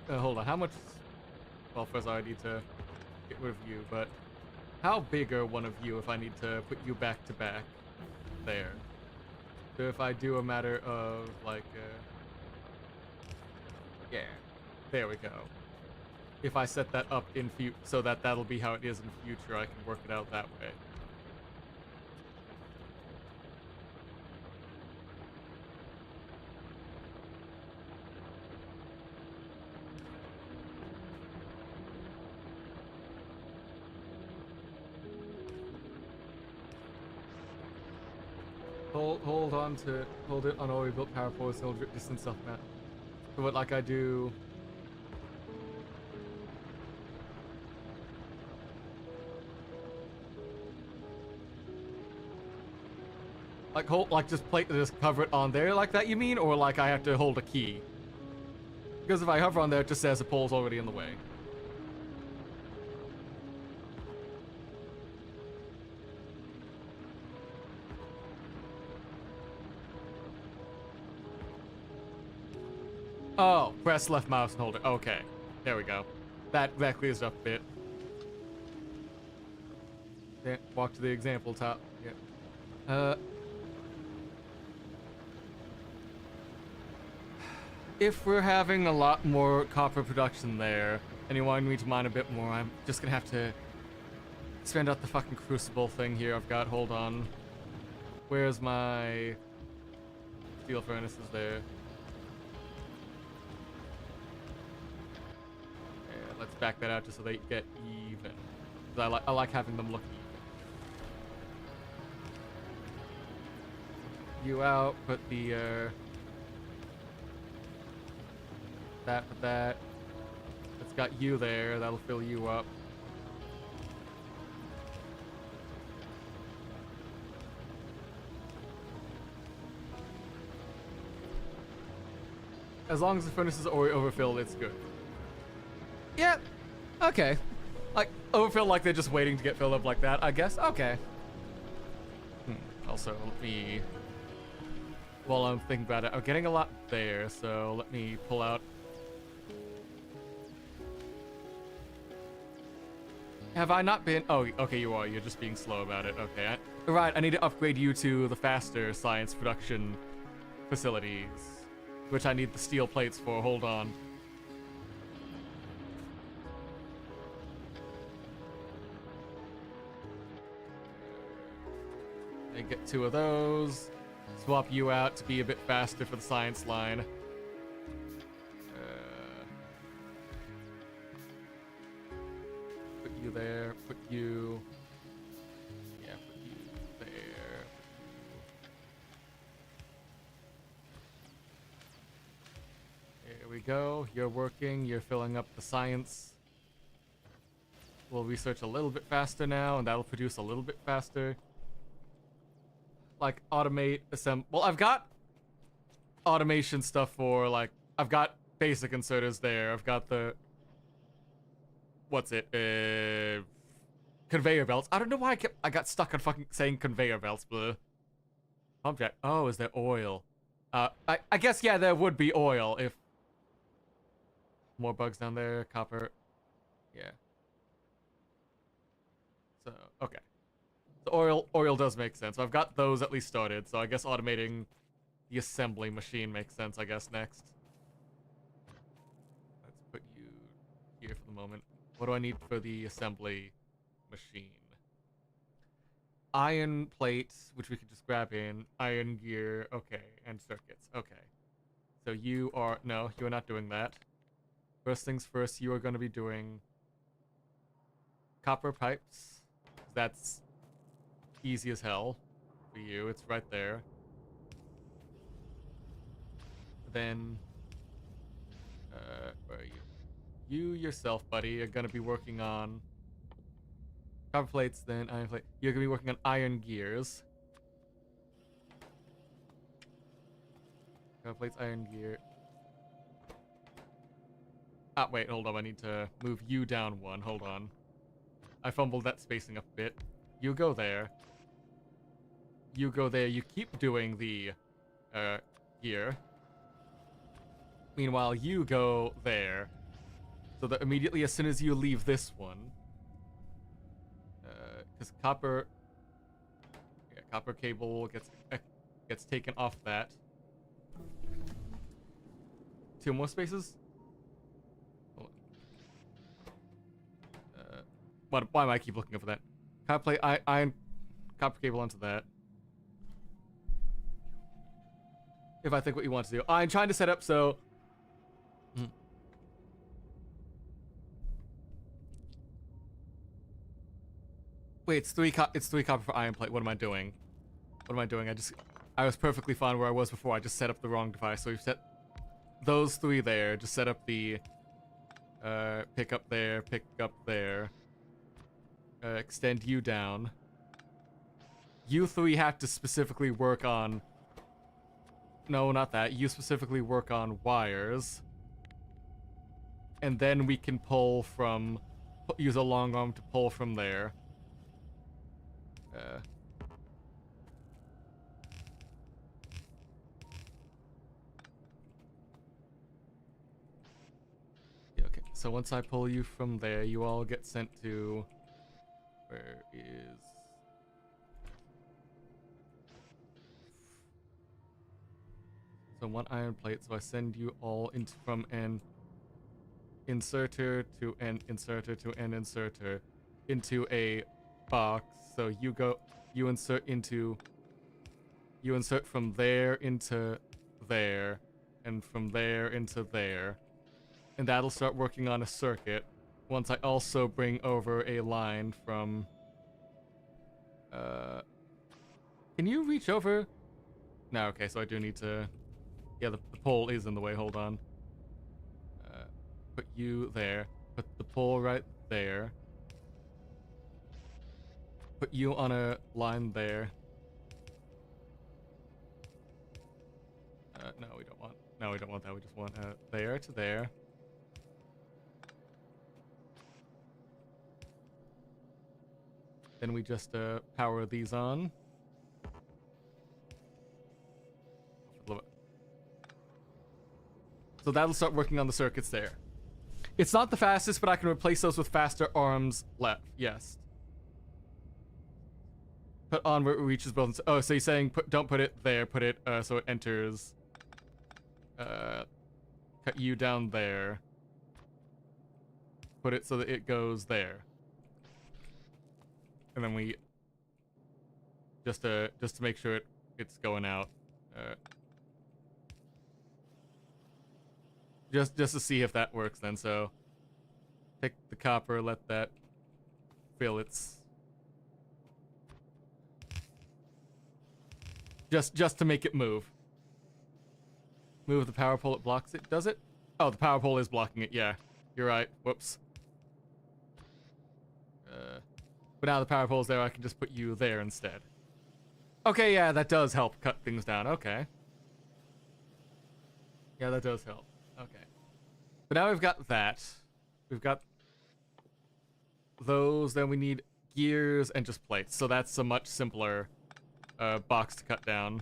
we go. Hold on. How much? Well, first I need to get rid of you. But how big are one of you if I need to put you back to back? There. So if I do a matter of like, yeah, there we go. If I set that up in so that'll be how it is in future, I can work it out that way. Hold it on already built power force, hold it distance stuff, man. So what like I do. Like just cover it on there like that, you mean? Or like I have to hold a key? Because if I hover on there, it just says the pole's already in the way. Oh, press left mouse and hold it. Okay, there we go. That clears up a bit. Yeah, walk to the example top. Yeah. If we're having a lot more copper production there, and you want me to mine a bit more, I'm just gonna have to expand out the fucking crucible thing here I've got. Hold on. Where's my steel furnaces there? let's back that out just so they get even. 'Cause I like having them look even. You out, put the put that. It's got you there, that'll fill you up. As long as the furnace is already overfilled, it's good. Yep. Okay. Like, overfill like they're just waiting to get filled up like that, I guess? Okay. Also, let me... While I'm thinking about it, I'm getting a lot there, so let me pull out... Have I not been... Oh, okay, you are. You're just being slow about it. Okay. Right, I need to upgrade you to the faster science production facilities, which I need the steel plates for. Hold on. I get 2 of those. Swap you out to be a bit faster for the science line. Put you there. Put you... Yeah, put you there. There we go. You're working. You're filling up the science. We'll research a little bit faster now, and that'll produce a little bit faster. Like, automate, assemble. Well, I've got automation stuff for, like, I've got basic inserters there. I've got the... What's it? Conveyor belts. I don't know why I got stuck on fucking saying conveyor belts, but... Object. Oh, is there oil? I guess, yeah, there would be oil if... More bugs down there. Copper. Yeah. So, okay. The oil does make sense. So I've got those at least started, so I guess automating the assembly machine makes sense, I guess, next. Let's put you here for the moment. What do I need for the assembly machine? Iron plates, which we could just grab in. Iron gear, okay. And circuits, okay. So you are... No, you are not doing that. First things first, you are going to be doing copper pipes. That's easy as hell for you. It's right there. Then, where are you? You yourself, buddy, are gonna be working on copper plates, then iron plate. You're gonna be working on iron gears. Copper plates, iron gear. Ah, wait, hold on. I need to move you down 1. Hold on. I fumbled that spacing up a bit. You go there. You go there. You keep doing the gear. Meanwhile, you go there. So that immediately as soon as you leave this one, because copper cable gets taken off that. 2 more spaces? Why am I keep looking for that? Copper plate, iron, copper cable onto that. If I think what you want to do. I'm trying to set up so... Wait, it's 3 copper for iron plate. What am I doing? What am I doing? I was perfectly fine where I was before. I just set up the wrong device. So we've set those 3 there. Just set up the pick up there, pick up there. Extend you down. You 3 have to specifically work on... No, not that. You specifically work on wires. And then we can pull from... Use a long arm to pull from there. Yeah, okay, so once I pull you from there, you all get sent to... Where is... So 1 iron plate, so I send you all from an inserter to an inserter to an inserter into a box. So you insert from there into there, and from there into there. And that'll start working on a circuit. once I also bring over a line from... Can you reach over? No, okay, so I do need to... Yeah, the pole is in the way, hold on. Put you there. Put the pole right there. Put you on a line there. No, we don't want... No, we don't want that. We just want there to there. Then we just power these on. So that'll start working on the circuits there. It's not the fastest, but I can replace those with faster arms left. Yes. Put on where it reaches both. Oh, so you're saying don't put it there. Put it so it enters. Cut you down there. Put it so that it goes there. And then we just to make sure it's going out. Just to see if that works then. So take the copper, let that fill its... Just to make it move. Move the power pole, it blocks it, does it? Oh, the power pole is blocking it, yeah. You're right, whoops. But now the power pole's there, I can just put you there instead. Okay, yeah, that does help cut things down, okay. Yeah, that does help. Okay. But now we've got that. We've got those, then we need gears and just plates. So that's a much simpler box to cut down.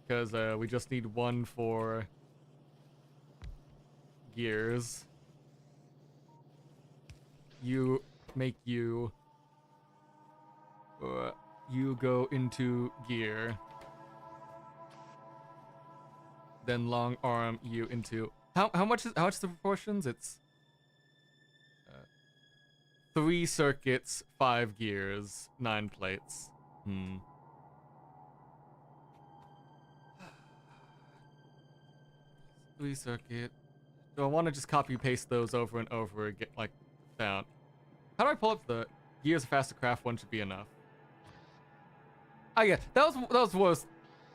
Because we just need one for gears. You make you... you go into gear. Then long arm you into... How much is the proportions? It's 3 circuits, 5 gears, 9 plates. 3 circuit. Do I want to just copy paste those over and over and get like down? How do I pull up the gears? A faster craft one should be enough. Oh yeah, that was worse.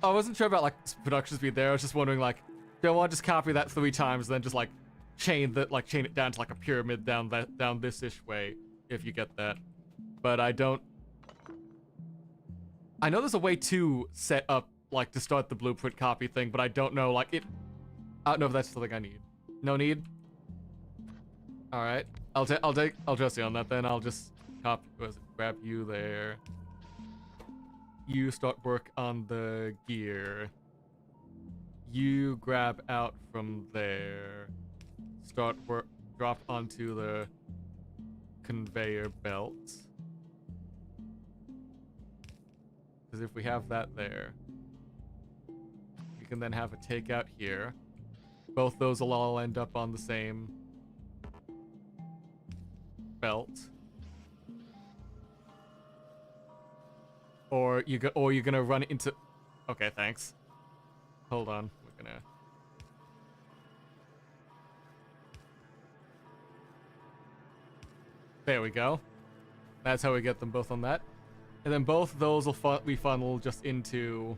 I wasn't sure about like production speed there. I was just wondering like, do I want to just copy that 3 times and then just like chain it down to like a pyramid down this-ish way if you get that. But I don't. I know there's a way to set up like to start the blueprint copy thing, but I don't know like it. I don't know if that's something I need. No need. All right, I'll trust you on that then. I'll just grab you there. You start work on the gear. You grab out from there. Start work, drop onto the conveyor belt. Because if we have that there, we can then have a takeout here. Both those will all end up on the same belt. Or you're gonna run into... Okay, thanks. Hold on, we're gonna... There we go. That's how we get them both on that. And then both of those will be funneled just into...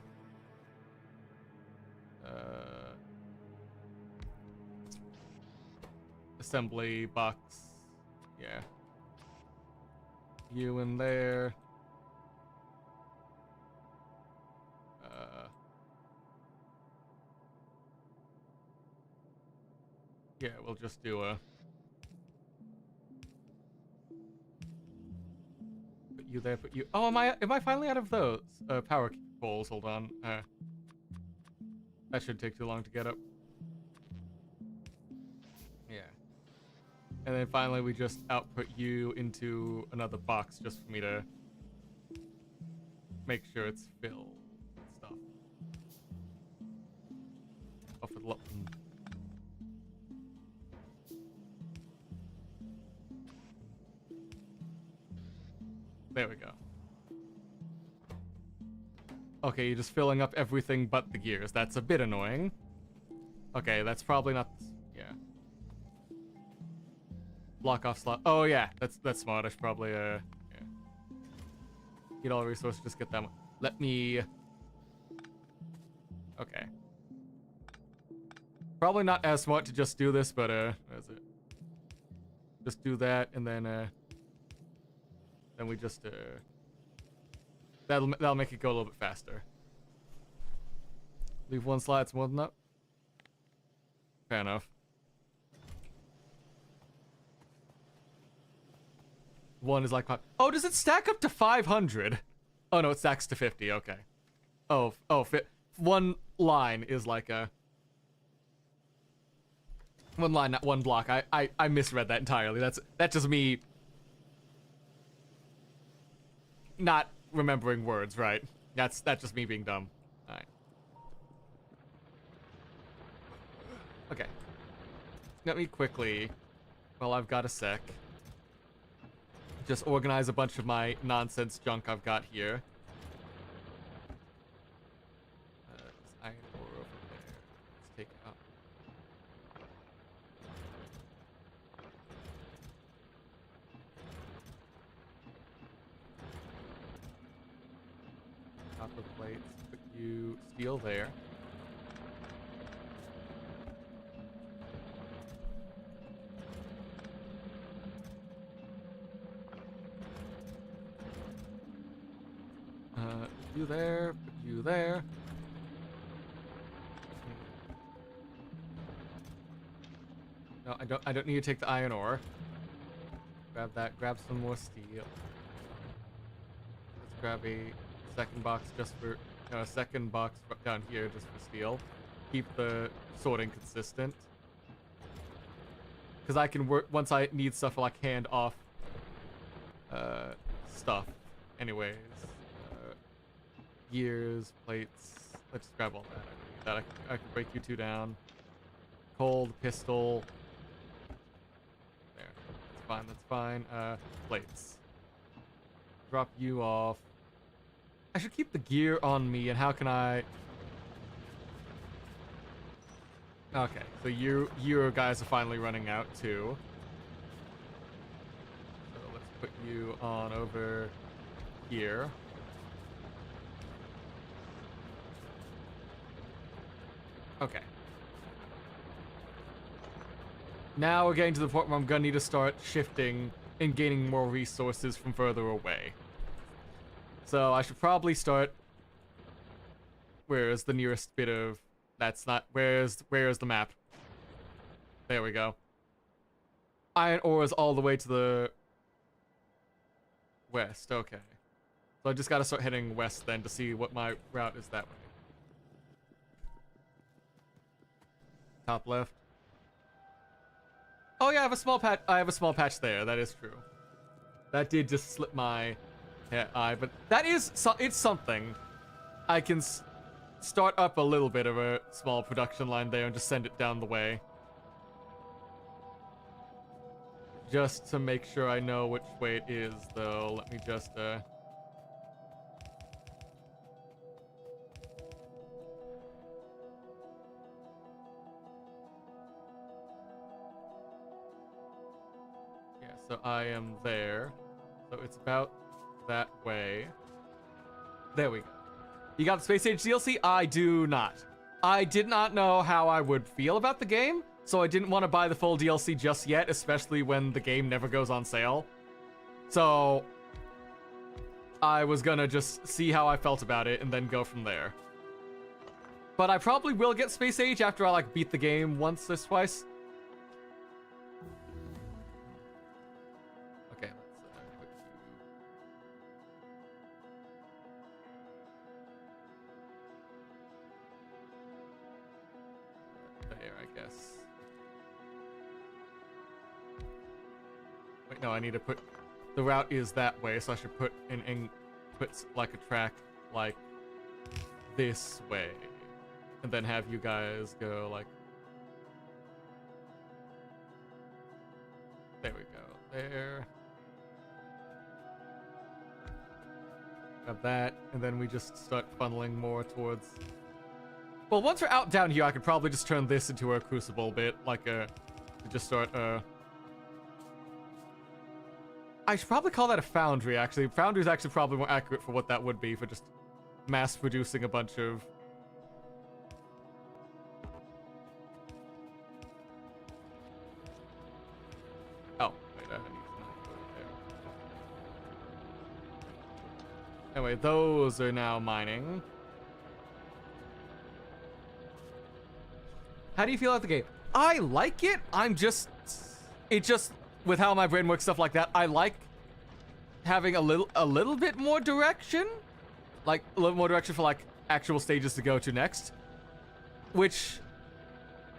assembly box. Yeah. You in there. Yeah, we'll just do a... Put you there, put you... Oh, am I finally out of those? Power poles, hold on. That shouldn't take too long to get up. Yeah. And then finally we just output you into another box just for me to make sure it's filled and stuff. Off with There we go. Okay, you're just filling up everything but the gears. That's a bit annoying. Okay, that's probably not... Yeah. block off slot. Oh yeah, that's smart. I should probably yeah. Get all resources, just get that one. Let me. Okay. Probably not as smart to just do this, but that's it. Just do that, and then we just that'll make it go a little bit faster. Leave one slot, it's more than that. Fair enough. One is like, oh, does it stack up to 500? Oh no, it stacks to 50. Okay. Oh, one line is like a one line, not one block. I misread that entirely. That's just me not remembering words, right? That's just me being dumb. All right. Okay. Let me quickly, well, I've got a sec, just organize a bunch of my nonsense junk I've got here. Iron ore over there. Let's take it up. Copper plates. Put you steel there. You there, put you there. No, I don't need to take the iron ore. Grab that, grab some more steel. Let's grab a second box just for a second box down here just for steel. Keep the sorting consistent. Because I can work once I need stuff for like hand off stuff. Anyways. Gears, plates. Let's just grab all that. I can break you two down. Cold, pistol. There. That's fine. Plates. Drop you off. I should keep the gear on me, and how can I... Okay, so you guys are finally running out too. So let's put you on over here. Okay. Now we're getting to the point where I'm gonna need to start shifting and gaining more resources from further away. So I should probably start... Where's the nearest bit of... That's not... Where's the map? There we go. Iron ore is all the way to the... west, okay. So I just gotta start heading west then to see what my route is that way. Top left. Oh yeah, I have a small patch. I have a small patch there. That is true. That did just slip my eye, but that is it's something. I can start up a little bit of a small production line there and just send it down the way, just to make sure I know which way it is. Though, let me just So I am there. So it's about that way. There we go. You got the Space Age DLC? I do not. I did not know how I would feel about the game, so I didn't want to buy the full DLC just yet, especially when the game never goes on sale. So I was gonna just see how I felt about it and then go from there. But I probably will get Space Age after I like beat the game once or twice. Okay, let's there, I guess. Wait, no, I need to put the route is that way, so I should put put like a track like this way, and then have you guys go like there. We go there. Got that, and then we just start funneling more towards... Well, once we're out down here, I could probably just turn this into a crucible bit, like to just start I should probably call that a foundry, actually. Foundry is actually probably more accurate for what that would be, for just mass producing a bunch of... Oh, wait, I need to go there. Anyway, those are now mining. How do you feel about the game? I like it. It just, with how my brain works, stuff like that, I like having a little bit more direction. Like, a little more direction for, like, actual stages to go to next. Which,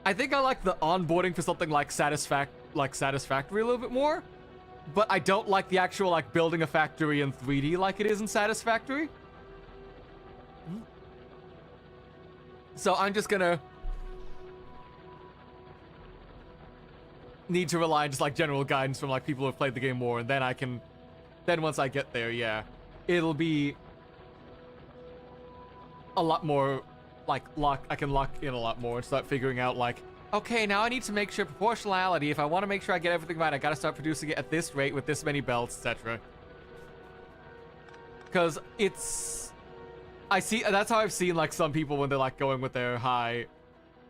I think I like the onboarding for something like Satisfactory a little bit more. But I don't like the actual, like, building a factory in 3D like it is in Satisfactory. So I'm just gonna need to rely on just like general guidance from like people who have played the game more, and then once I get there, yeah, it'll be a lot more like I can lock in a lot more and start figuring out like, okay, now I need to make sure proportionality. If I want to make sure I get everything right, I gotta start producing it at this rate with this many belts, etc. Because that's how I've seen like some people when they're like going with their high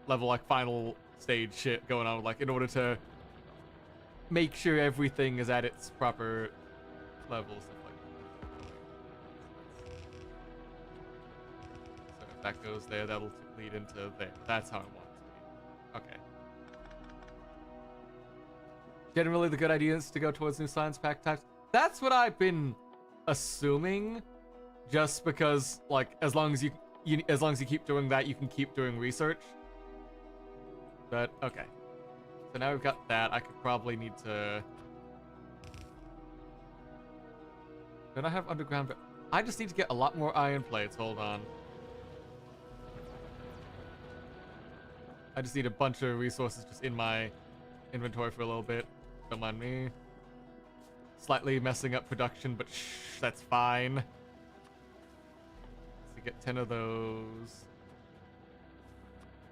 level like final stage shit going on, like in order to make sure everything is at its proper level, stuff like that. So if that goes there, that'll lead into there. That's how I want it to be. Okay. Generally, the good idea is to go towards new science pack types. That's what I've been assuming, just because, like, as long as you keep doing that, you can keep doing research. But okay. So now we've got that. I could probably need to... Don't I have underground... I just need to get a lot more iron plates. Hold on. I just need a bunch of resources just in my inventory for a little bit. Don't mind me. Slightly messing up production, but shh, that's fine. So get 10 of those.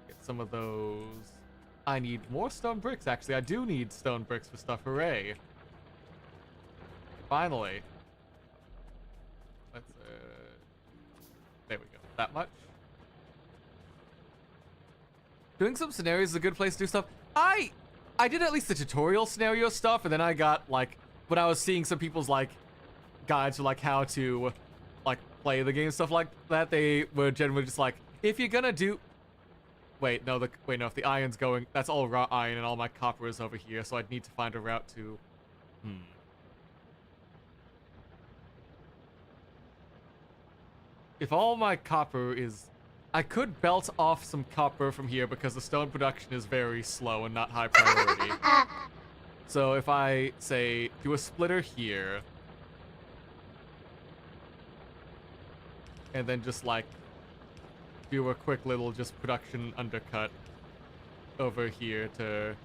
Get some of those. I need more stone bricks, actually. I do need stone bricks for stuff. Hooray. Finally. Let's, there we go. That much. Doing some scenarios is a good place to do stuff. I did at least the tutorial scenario stuff, and then I got, like, when I was seeing some people's, like, guides for, like, how to, like, play the game, stuff like that, they were generally just like, if you're gonna do... Wait, no, if the iron's going, that's all raw iron and all my copper is over here, so I'd need to find a route to... If all my copper is... I could belt off some copper from here because the stone production is very slow and not high priority. So if I, say, do a splitter here... And then just, like... do a quick little just production undercut over here to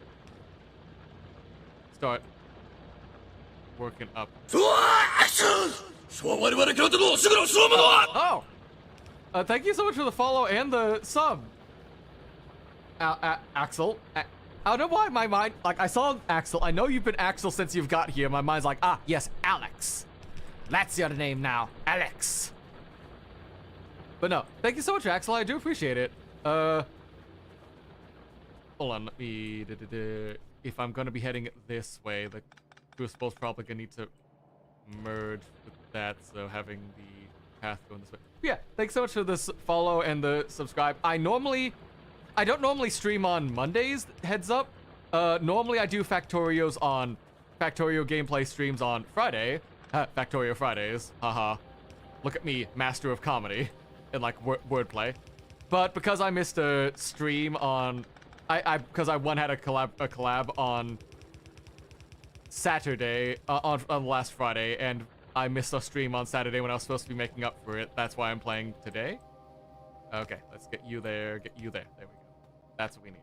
start working up. Oh! Thank you so much for the follow and the sub. Axel. I don't know why my mind, like, I saw Axel. I know you've been Axel since you've got here. My mind's like, ah, yes, Alex. That's your name now, Alex. But no, thank you so much, Axel. I do appreciate it. Hold on, let me... If I'm gonna be heading this way, the crucible's probably gonna need to merge with that, so having the path going this way. But yeah, thanks so much for this follow and the subscribe. I don't normally stream on Mondays, heads up. Normally I do Factorio gameplay streams on Friday. Factorio Fridays, haha. Look at me, master of comedy. And like wordplay, but because I missed a stream on, because I had a collab on Saturday on last Friday, and I missed a stream on Saturday when I was supposed to be making up for it. That's why I'm playing today. Okay, let's get you there. Get you there. There we go. That's what we need.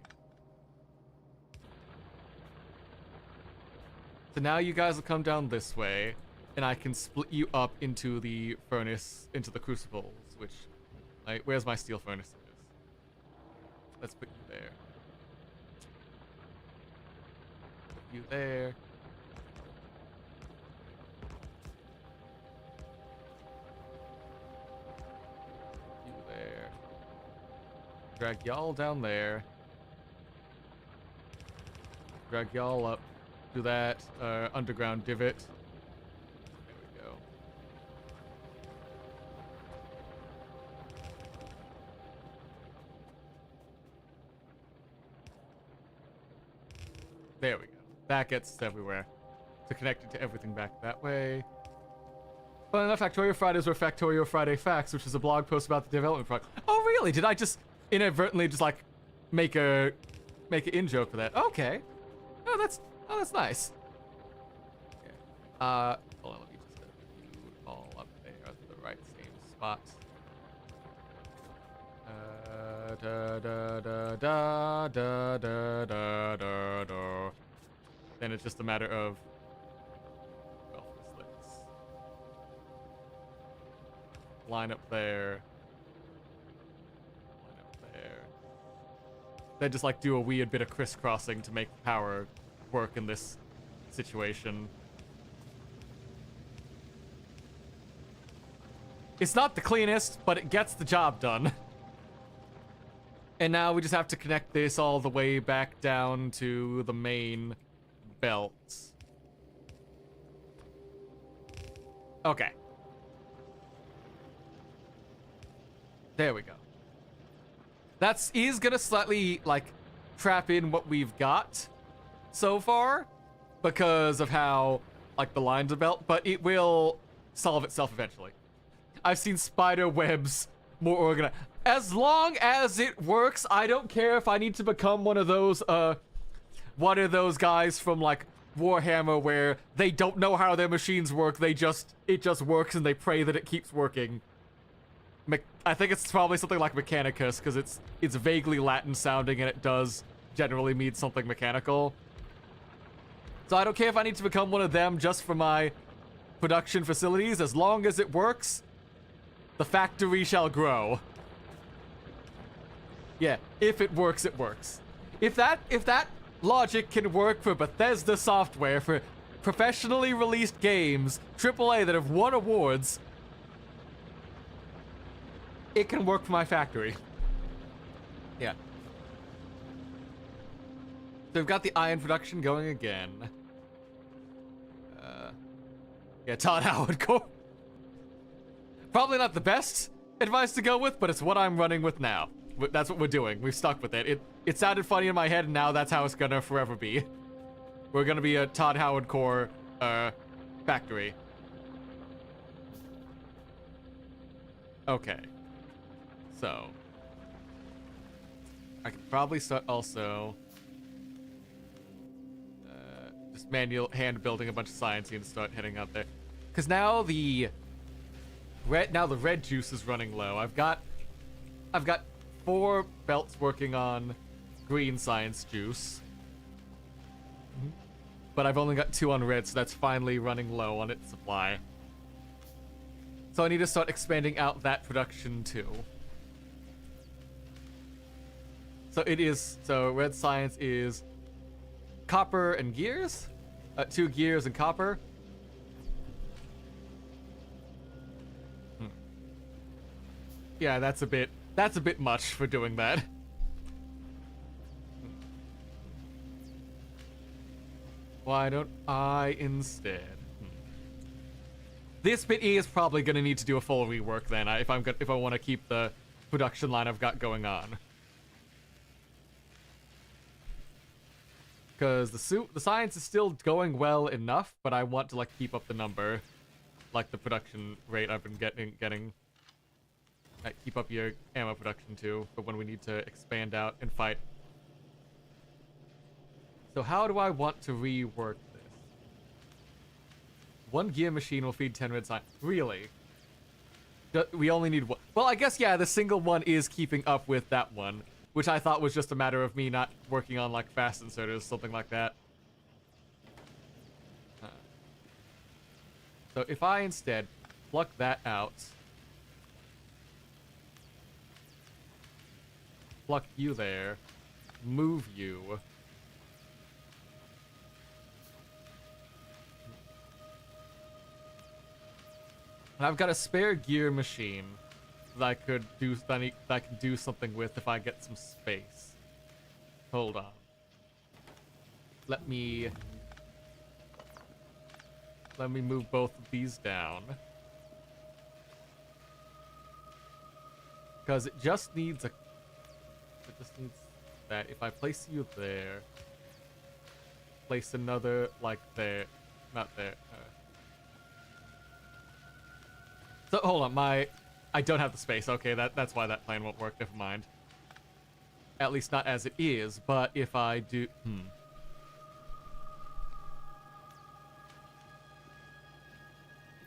So now you guys will come down this way, and I can split you up into the furnace, into the crucibles, which. Like, where's my steel furnaces? Let's put you there. Put you there. Drag y'all down there. Drag y'all up to that underground divot. There we go. There we go. That gets us everywhere. To connect it to everything back that way. Well, enough, Factorio Fridays were Factorio Friday Facts, which is a blog post about the development project. Oh, really? Did I just inadvertently just like make an in-joke for that? Okay. Oh, that's nice. Okay. Hold on, let me just do it all up there at the right same spot. Da da da da da da da da da. Then it's just a matter of line up there. Line up there. Then just like do a weird bit of crisscrossing to make power work in this situation. It's not the cleanest, but it gets the job done. And now we just have to connect this all the way back down to the main belt. Okay. There we go. That's gonna slightly, like, trap in what we've got so far because of how, like, the lines are built, but it will solve itself eventually. I've seen spider webs more organized. As long as it works, I don't care if I need to become one of those guys from, like, Warhammer where they don't know how their machines work, it just works and they pray that it keeps working. I think it's probably something like Mechanicus, because it's vaguely Latin sounding and it does generally mean something mechanical. So I don't care if I need to become one of them just for my production facilities. As long as it works, the factory shall grow. Yeah, if it works, it works. If that logic can work for Bethesda software, for professionally released games, AAA that have won awards, it can work for my factory. Yeah. So we've got the iron production going again. Yeah, Todd Howard Core. Probably not the best advice to go with, but it's what I'm running with now. That's what we're doing. We've stuck with it. It sounded funny in my head, and now that's how it's gonna forever be. We're gonna be a Todd Howard Core factory. Okay. So, I could probably start also just hand building a bunch of science and start heading out there, because now the red juice is running low. I've got 4 belts working on green science juice, but I've only got 2 on red, so that's finally running low on its supply. So I need to start expanding out that production too. So red science is copper and gears, 2 gears and copper. Yeah, that's a bit much for doing that. Why don't I instead? This bit is probably gonna need to do a full rework then, if I want to keep the production line I've got going on. Because the science is still going well enough, but I want to like keep up the number, like the production rate I've been getting. Keep up your ammo production too, for when we need to expand out and fight. So how do I want to rework this? 1 gear machine will feed 10 red science. Really? We only need 1. Well, I guess, yeah, the single one is keeping up with that one, which I thought was just a matter of me not working on, like, fast inserters, something like that. So if I instead pluck that out, pluck you there, move you, and I've got a spare gear machine. that I could do that I can do something with if I get some space. Hold on. Let me move both of these down. Because it just needs that. If I place you there, place another like there, not there. So hold on, I don't have the space. Okay, that's why that plan won't work. Never mind. At least not as it is. But if I do,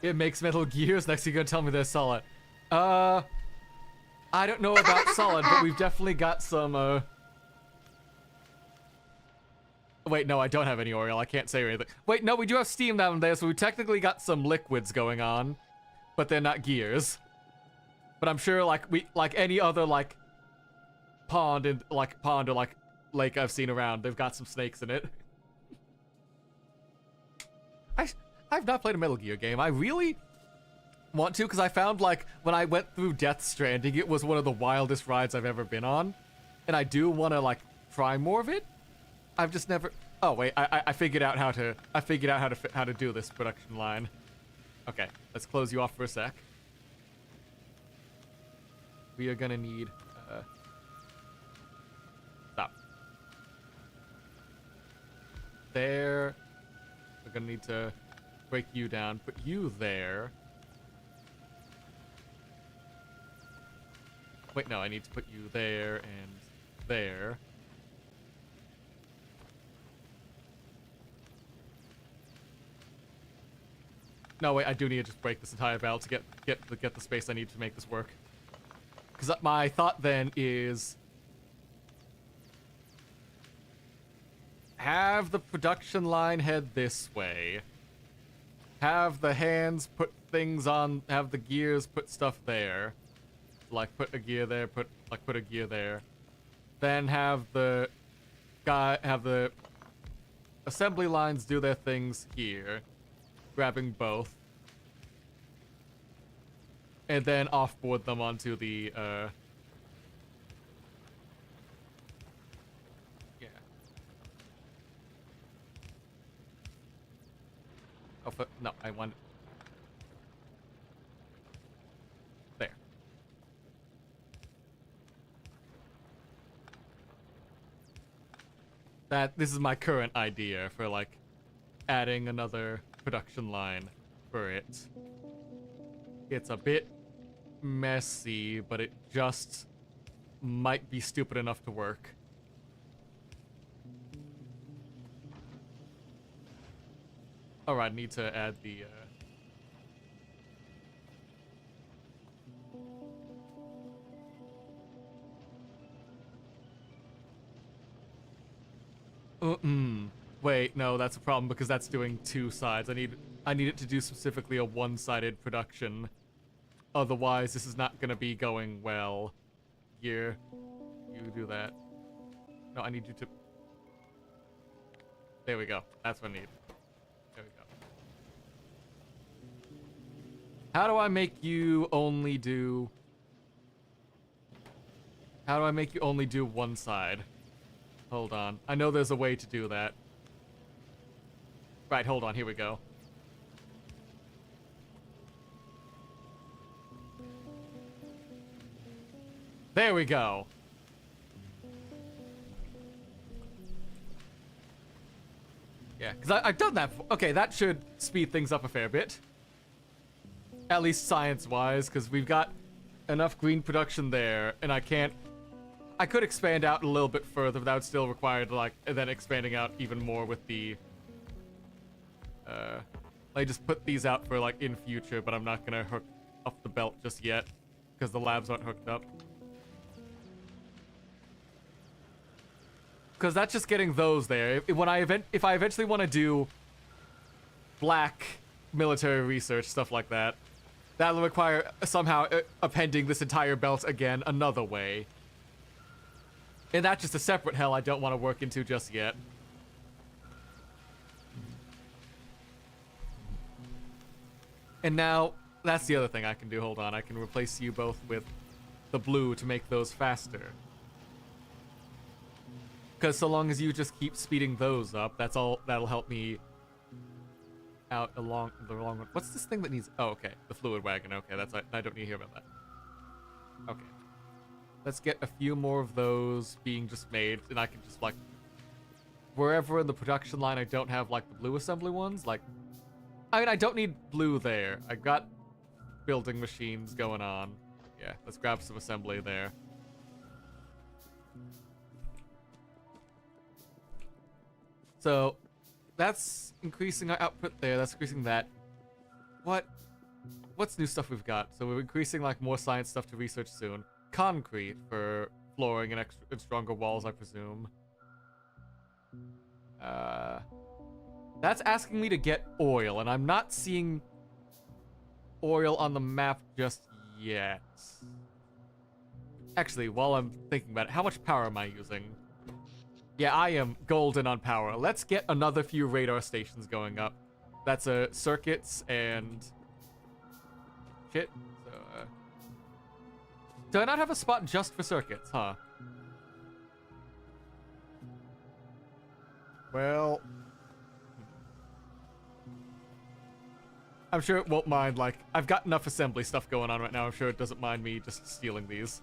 it makes Metal Gears. Next, you're gonna tell me they're solid. I don't know about solid, but we've definitely got some. Wait, no, I don't have any Oriole. I can't say anything. Wait, no, we do have steam down there, so we technically got some liquids going on. But they're not gears. But I'm sure like any other like pond or like lake I've seen around, they've got some snakes in it. I've not played a Metal Gear game. I really want to, because I found like when I went through Death Stranding, it was one of the wildest rides I've ever been on. And I do want to like try more of it. I've just never. Oh wait, I figured out how to do this production line. Okay, let's close you off for a sec. We are gonna need, stop. There. We're gonna need to break you down, put you there. Wait, no, I need to put you there and there. No, wait, I do need to just break this entire valve to get the space I need to make this work. Because my thought then is have the production line head this way. Have the hands put things on, have the gears put stuff there. Like put a gear there, put a gear there. Then have the assembly lines do their things here. Grabbing both. And then offboard them onto the, yeah. Oh, but, no, I want... There. This is my current idea for, like, adding another production line for it. It's a bit messy, but it just might be stupid enough to work. Alright, I need to add the Wait, no, that's a problem because that's doing two sides. I need it to do specifically a one-sided production. Otherwise, this is not gonna be going well. Here, you do that. No, I need you to... There we go. That's what I need. There we go. How do I make you only do... How do I make you only do one side? Hold on. I know there's a way to do that. Right, hold on. Here we go. There we go. Yeah, because I've done that before. Okay, that should speed things up a fair bit. At least science-wise, because we've got enough green production there, and I could expand out a little bit further, but that would still require, like, and then expanding out even more with the... I just put these out for, like, in future, but I'm not gonna hook up the belt just yet, because the labs aren't hooked up. Because that's just getting those there. If I eventually want to do black military research, stuff like that, that'll require somehow appending this entire belt again another way. And that's just a separate hell I don't want to work into just yet. And now, that's the other thing I can do. Hold on, I can replace you both with the blue to make those faster. Because so long as you just keep speeding those up, that's all. That'll help me out along the long one. What's this thing that needs? Oh, okay, the fluid wagon. Okay, that's I don't need to hear about that. Okay, let's get a few more of those being just made, and I can just like wherever in the production line I don't have like the blue assembly ones. Like, I mean, I don't need blue there. I got building machines going on. Yeah, let's grab some assembly there. So that's increasing our output there. That's increasing that. What's new stuff we've got? So we're increasing like more science stuff to research soon. Concrete for flooring and extra and stronger walls, I presume. That's asking me to get oil, and I'm not seeing oil on the map just yet. Actually, while I'm thinking about it, how much power am I using? Yeah, I am golden on power. Let's get another few radar stations going up. That's circuits and shit. So, do I not have a spot just for circuits, huh? Well, I'm sure it won't mind, like, I've got enough assembly stuff going on right now. I'm sure it doesn't mind me just stealing these.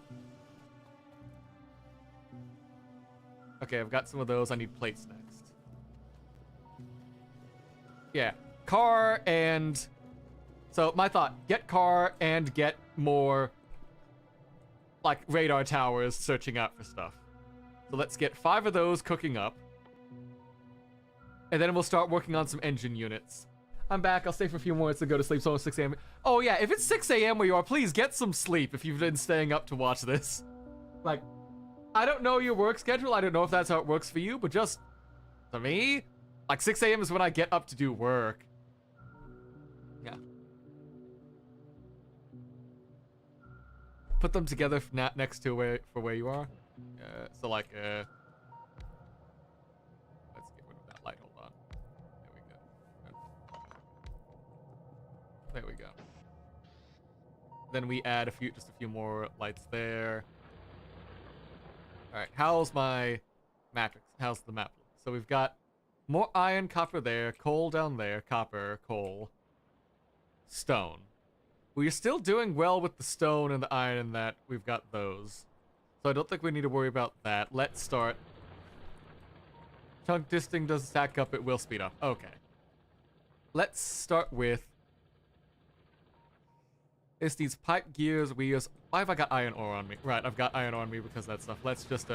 Okay, I've got some of those. I need plates next. Yeah, car and... So, my thought, get car and get more, like, radar towers searching out for stuff. So let's get 5 of those cooking up. And then we'll start working on some engine units. I'm back. I'll stay for a few more minutes to go to sleep. So it's 6 a.m. Oh, yeah. If it's 6 a.m. where you are, please get some sleep if you've been staying up to watch this. Like, I don't know your work schedule. I don't know if that's how it works for you. But just, to me, like 6 a.m. is when I get up to do work. Yeah. Put them together next to where you are. So, like, let's get rid of that light. Hold on. There we go. Then we add just a few more lights there. All right, how's my matrix? How's the map? So we've got more iron, copper there, coal down there, copper, coal, stone. We're still doing well with the stone and the iron in that we've got those. So I don't think we need to worry about that. Let's start. Chunk disting doesn't stack up, it will speed up. Okay. Let's start with... This needs pipe, gears, wheels. Why have I got iron ore on me? Right, I've got iron ore on me because of that stuff. Let's just,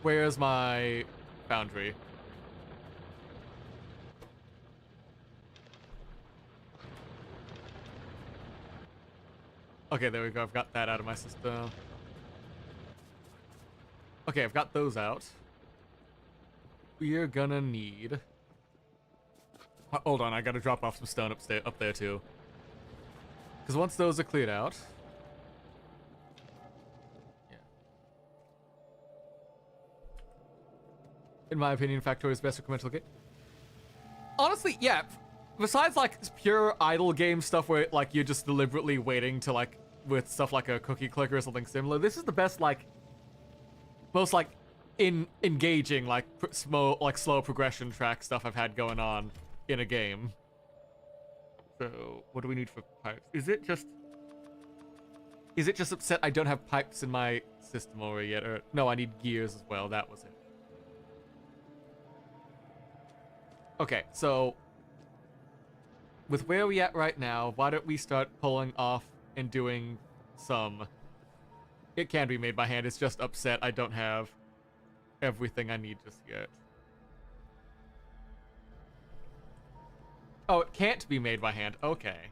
where's my foundry? Okay, there we go. I've got that out of my system. Okay, I've got those out. We're gonna need... Hold on, I gotta drop off some stone up there too. Because once those are cleared out... Yeah. In my opinion, Factorio is best for commercial game. Honestly, yeah. Besides, like, pure idle game stuff where, like, you're just deliberately waiting to, like, with stuff like a cookie clicker or something similar, this is the best, like, most, like, engaging, like, slow progression track stuff I've had going on in a game. So, what do we need for pipes? Is it just upset I don't have pipes in my system already yet? Or, no, I need gears as well. That was it. Okay, so... with where we at right now, why don't we start pulling off and doing some... It can be made by hand. It's just upset I don't have everything I need just yet. Oh, it can't be made by hand. Okay.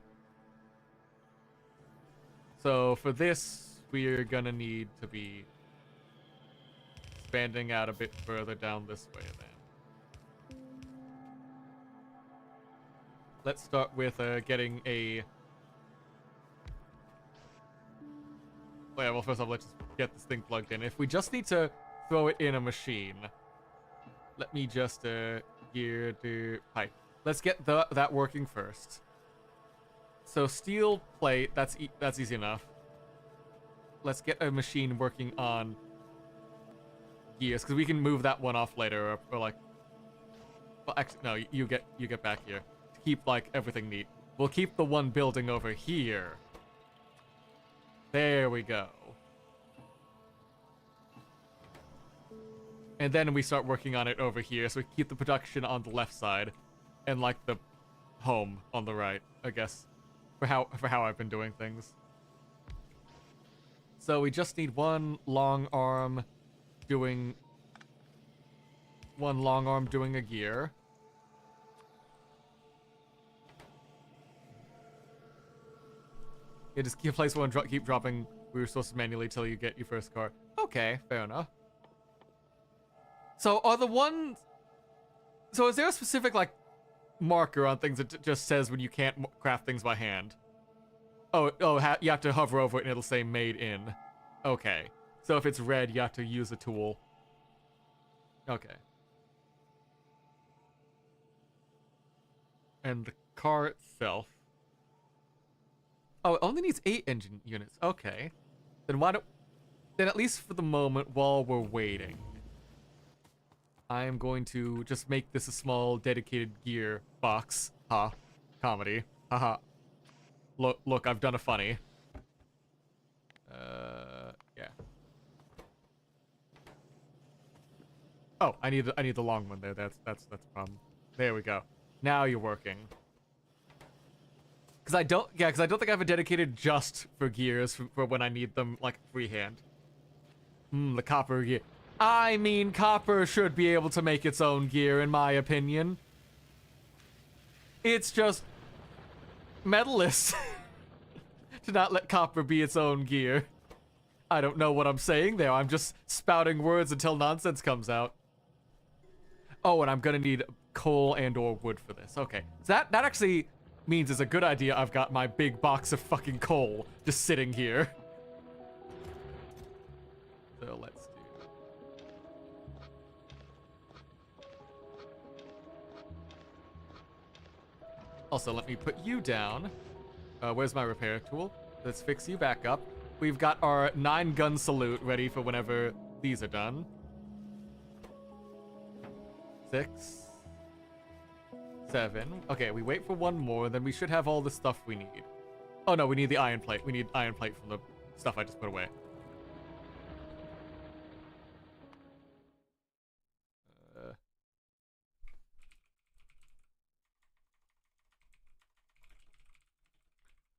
So for this, we're gonna need to be expanding out a bit further down this way then. Let's start with getting a... Oh yeah, well first off, let's just get this thing plugged in. If we just need to throw it in a machine, let me just gear the pipe. Let's get that working first. So steel plate, that's easy enough. Let's get a machine working on gears, because we can move that one off later, or like... Well, actually, no, you get back here. To keep, like, everything neat. We'll keep the one building over here. There we go. And then we start working on it over here, so we keep the production on the left side, and like the home on the right, I guess, for how I've been doing things. So we just need one long arm doing a gear. Yeah, just place one, keep dropping resources manually till you get your first car. Okay, fair enough. So are the ones... So is there a specific, like, marker on things that just says when you can't craft things by hand? Oh, you have to hover over it and it'll say made in. Okay. So if it's red, you have to use a tool. Okay. And the car itself... Oh, it only needs 8 engine units. Okay. Then why don't... Then at least for the moment, while we're waiting... I am going to just make this a small dedicated gear box. Ha. Comedy. Haha. Look, I've done a funny. Yeah. Oh, I need the long one there. That's the problem. There we go. Now you're working. Cause I don't think I have a dedicated just for gears for when I need them like freehand. The copper gear. I mean, copper should be able to make its own gear, in my opinion. It's just metalist to not let copper be its own gear. I don't know what I'm saying there. I'm just spouting words until nonsense comes out. Oh, and I'm gonna need coal and or wood for this. Okay, so that actually means it's a good idea I've got my big box of fucking coal just sitting here. So let's do... Also, let me put you down. Where's my repair tool? Let's fix you back up. We've got our 9-gun salute ready for whenever these are done. 6, 7. Okay, we wait for one more, then we should have all the stuff we need. Oh no, we need the iron plate. We need iron plate from the stuff I just put away.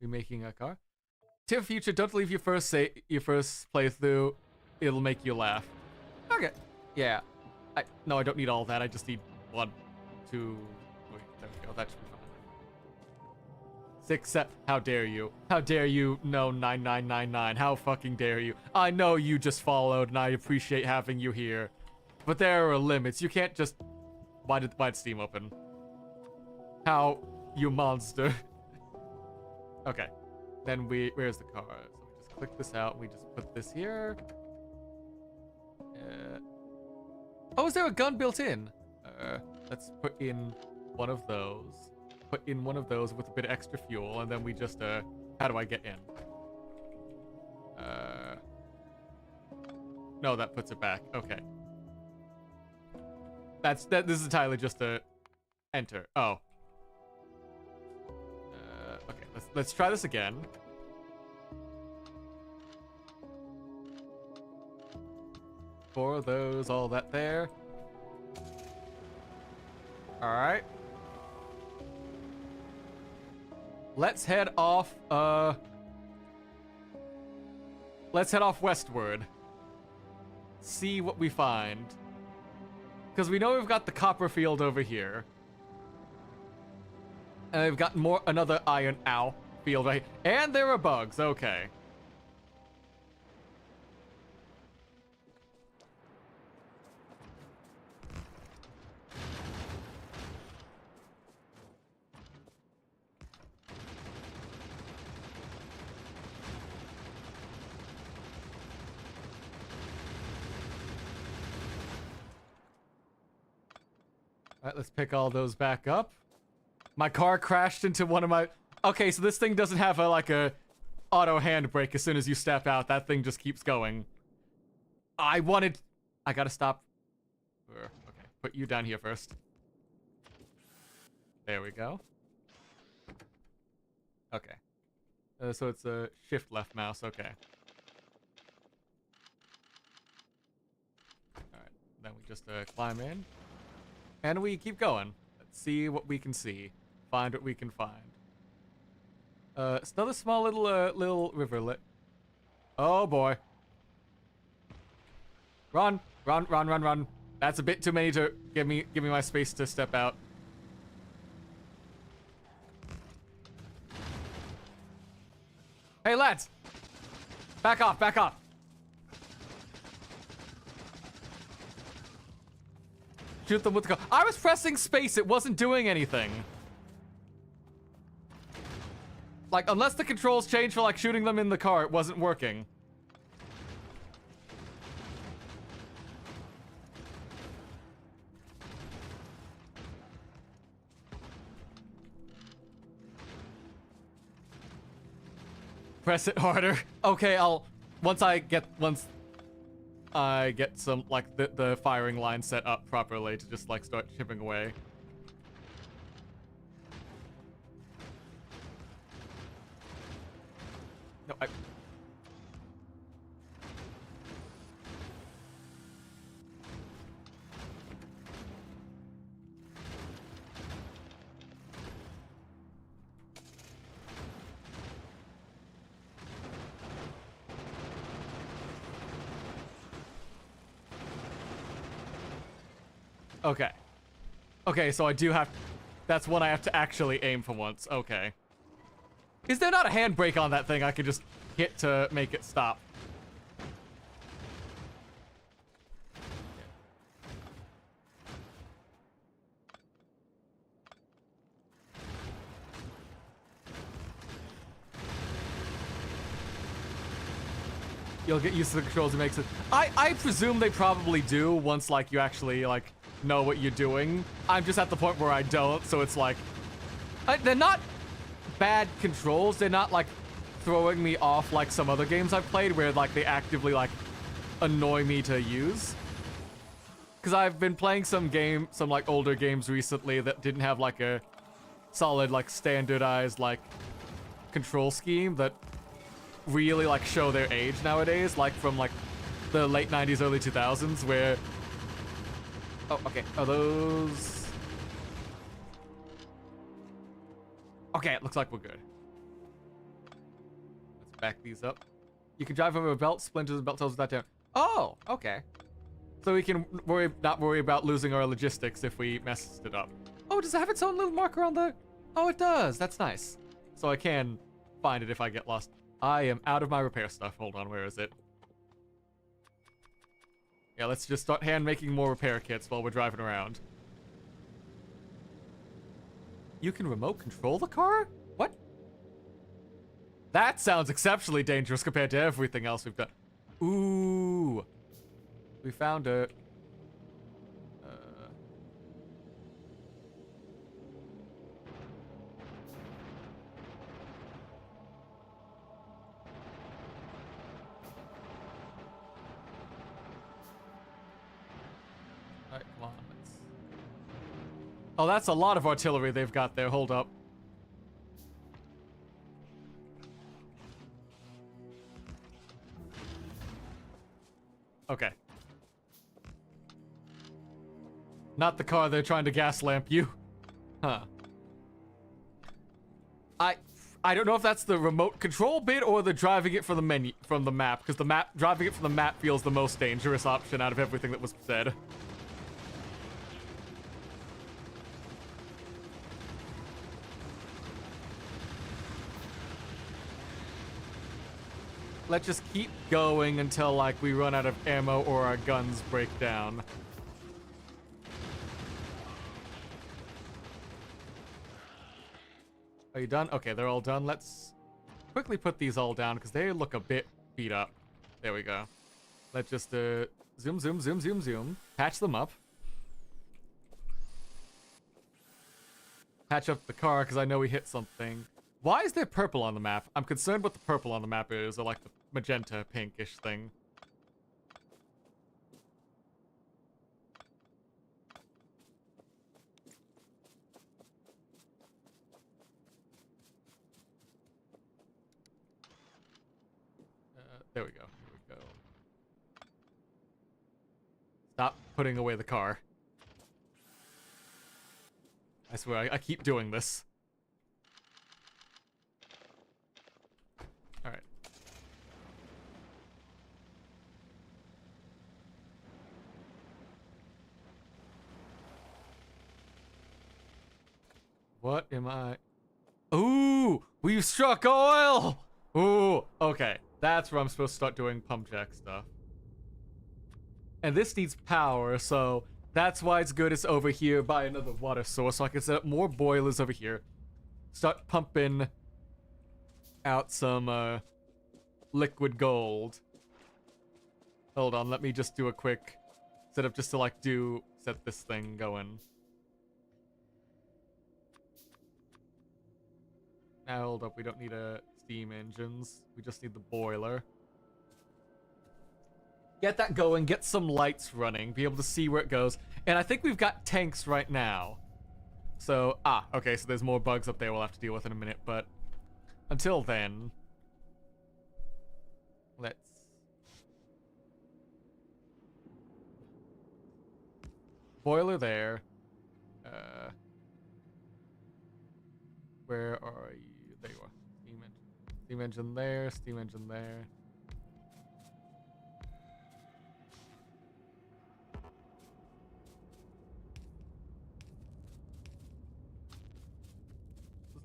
Making a car. Tip for future: don't leave your first playthrough. It'll make you laugh. Okay. Yeah. No, I don't need all that. I just need 1, 2. Wait, there we go. That should be fine. 6, 7. How dare you? How dare you? No, 9999. How fucking dare you? I know you just followed, and I appreciate having you here, but there are limits. You can't just. Why did Steam open? How, you monster? Okay, then where's the car? So we just click this out, we just put this here. Oh, is there a gun built in? Let's put in one of those. Put in one of those with a bit of extra fuel, and then we just, how do I get in? No, that puts it back, okay. This is entirely just a enter, oh. Okay, let's try this again. For those, all that there. Alright. Let's head off, let's head off westward. See what we find. Because we know we've got the copper field over here. And we've got another iron field right here. And there are bugs, okay. Alright, let's pick all those back up. My car crashed into one of my... Okay, so this thing doesn't have like a auto handbrake as soon as you step out. That thing just keeps going. I gotta stop. Okay, put you down here first. There we go. Okay. So it's a shift left mouse, okay. Alright, then we just climb in. And we keep going. Let's see what we can see. Find what we can find. It's another small little riverlet. Oh boy. Run! Run, run, run, run. That's a bit too many to give me my space to step out. Hey lads! Back off, back off! Shoot them with the car. I was pressing space, it wasn't doing anything. Like, unless the controls changed for like shooting them in the car, it wasn't working. Press it harder. Okay, once I get some like the firing line set up properly to just like start chipping away. No, Okay. Okay, so I do have... That's one I have to actually aim for once. Okay. Is there not a handbrake on that thing I could just hit to make it stop? You'll get used to the controls, it makes it... I presume they probably do once, like, you actually, like, know what you're doing. I'm just at the point where I don't, so it's like... they're not bad controls. They're not, like, throwing me off like some other games I've played where, like, they actively, like, annoy me to use. Because I've been playing some, like, older games recently that didn't have, like, a solid, like, standardized, like, control scheme that really like show their age nowadays, like from like the late 90s, early 2000s, where... Oh, okay. Are those... Okay, it looks like we're good. Let's back these up. You can drive over a belt, splinters, and belt tells that down. Oh, okay. So we can not worry about losing our logistics if we messed it up. Oh, does it have its own little marker on the... Oh, it does. That's nice. So I can find it if I get lost. I am out of my repair stuff. Hold on, where is it? Yeah, let's just start hand-making more repair kits while we're driving around. You can remote control the car? What? That sounds exceptionally dangerous compared to everything else we've done. Ooh. We found a... Alright, come on. Oh, that's a lot of artillery they've got there. Hold up. Okay. Not the car they're trying to gas lamp you. Huh. I don't know if that's the remote control bit or the driving it from the menu from the map, because driving it from the map feels the most dangerous option out of everything that was said. Let's just keep going until, like, we run out of ammo or our guns break down. Are you done? Okay, they're all done. Let's quickly put these all down because they look a bit beat up. There we go. Let's just zoom, zoom, zoom, zoom, zoom. Patch them up. Patch up the car because I know we hit something. Why is there purple on the map? I'm concerned what the purple on the map is, or like the magenta pinkish thing. There we go. Here we go. Stop putting away the car. I swear, I keep doing this. Alright. What am I? Ooh! We've struck oil! Ooh! Okay. That's where I'm supposed to start doing pump jack stuff. And this needs power, so that's why it's good it's over here by another water source, so I can set up more boilers over here. Start pumping out some liquid gold. Hold on, let me just do a quick setup just to like set this thing going. Now hold up, we don't need steam engines. We just need the boiler. Get that going, get some lights running, be able to see where it goes. And I think we've got tanks right now. So, okay, so there's more bugs up there we'll have to deal with in a minute, but until then, let's... Boiler there. Where are you? There you are. Steam engine. Steam engine there, steam engine there.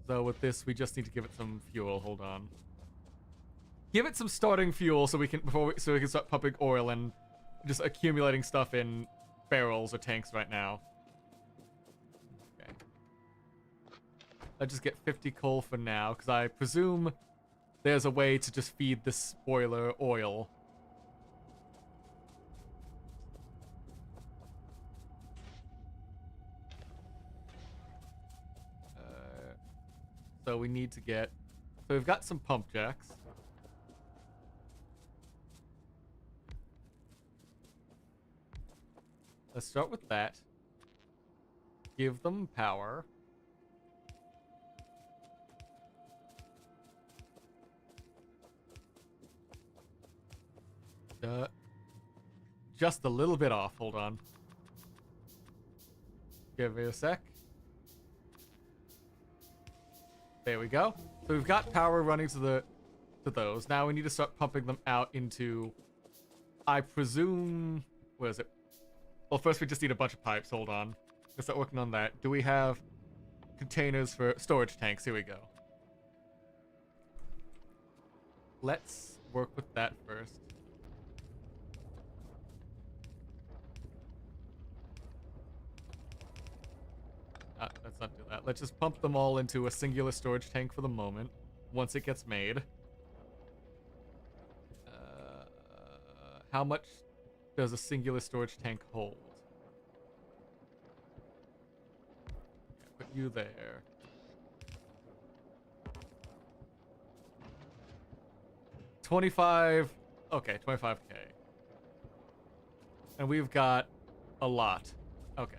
So with this, we just need to give it some fuel. Hold on. Give it some starting fuel so we can so we can start pumping oil and just accumulating stuff in barrels or tanks right now. Okay. Let's just get 50 coal for now, because I presume there's a way to just feed this boiler oil. So we need to get... So we've got some pump jacks. Let's start with that. Give them power. Just a little bit off. Hold on. Give me a sec. There we go. So we've got power running to those. Now we need to start pumping them out into, I presume, where is it? Well, first we just need a bunch of pipes. Hold on. Let's start working on that. Do we have containers for storage tanks? Here we go. Let's work with that first. Let's not do that. Let's just pump them all into a singular storage tank for the moment, once it gets made. How much does a singular storage tank hold? Yeah, put you there. $25. Okay, 25K. And we've got a lot. Okay.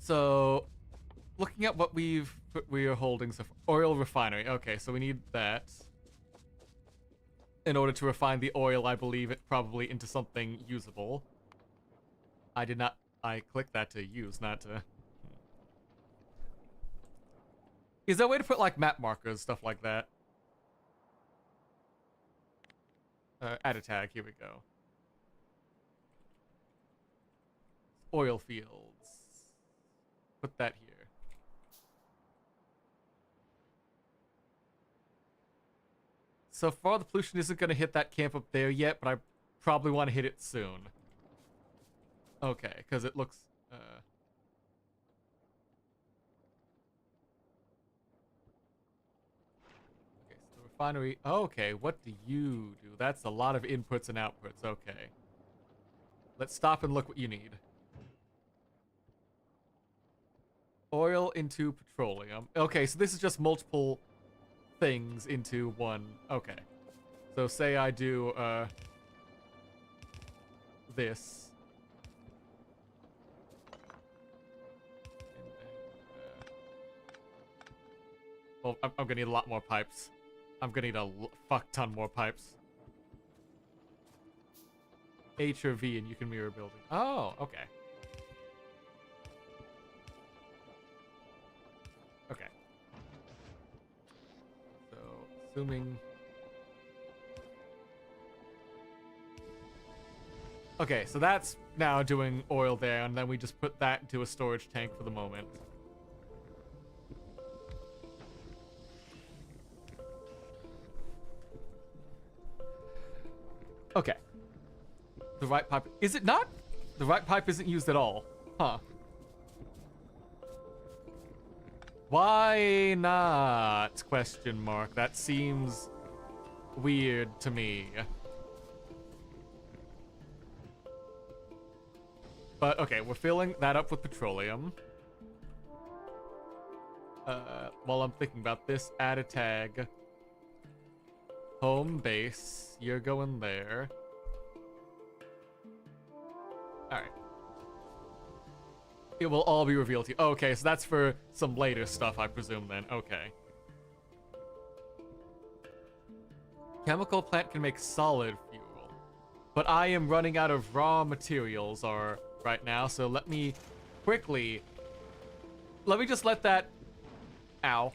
So, looking at what we are holding, so oil refinery. Okay, so we need that in order to refine the oil. I believe it probably into something usable. I clicked that to use, not to. Is there a way to put like map markers, stuff like that? Add a tag. Here we go. Oil fields. Put that here. So far, the pollution isn't going to hit that camp up there yet, but I probably want to hit it soon. Okay, because it looks... Okay, so the refinery... Okay, what do you do? That's a lot of inputs and outputs. Okay. Let's stop and look what you need. Oil into petroleum. Okay, so this is just multiple things into one. Okay. So say I do, this. And then, well, I'm gonna need a lot more pipes. I'm gonna need a fuck ton more pipes. H or V and you can mirror building. Oh, okay. Okay. So, assuming... Okay, so that's now doing oil there, and then we just put that into a storage tank for the moment. Okay. The right pipe... Is it not? The right pipe isn't used at all. Huh. Why not? Question mark. That seems weird to me. But, okay, we're filling that up with petroleum. While I'm thinking about this, add a tag. Home base. You're going there. Alright. It will all be revealed to you. Okay, so that's for some later stuff, I presume, then. Okay. Chemical plant can make solid fuel. But I am running out of raw materials right now, so let me quickly... Let me just let that... Ow.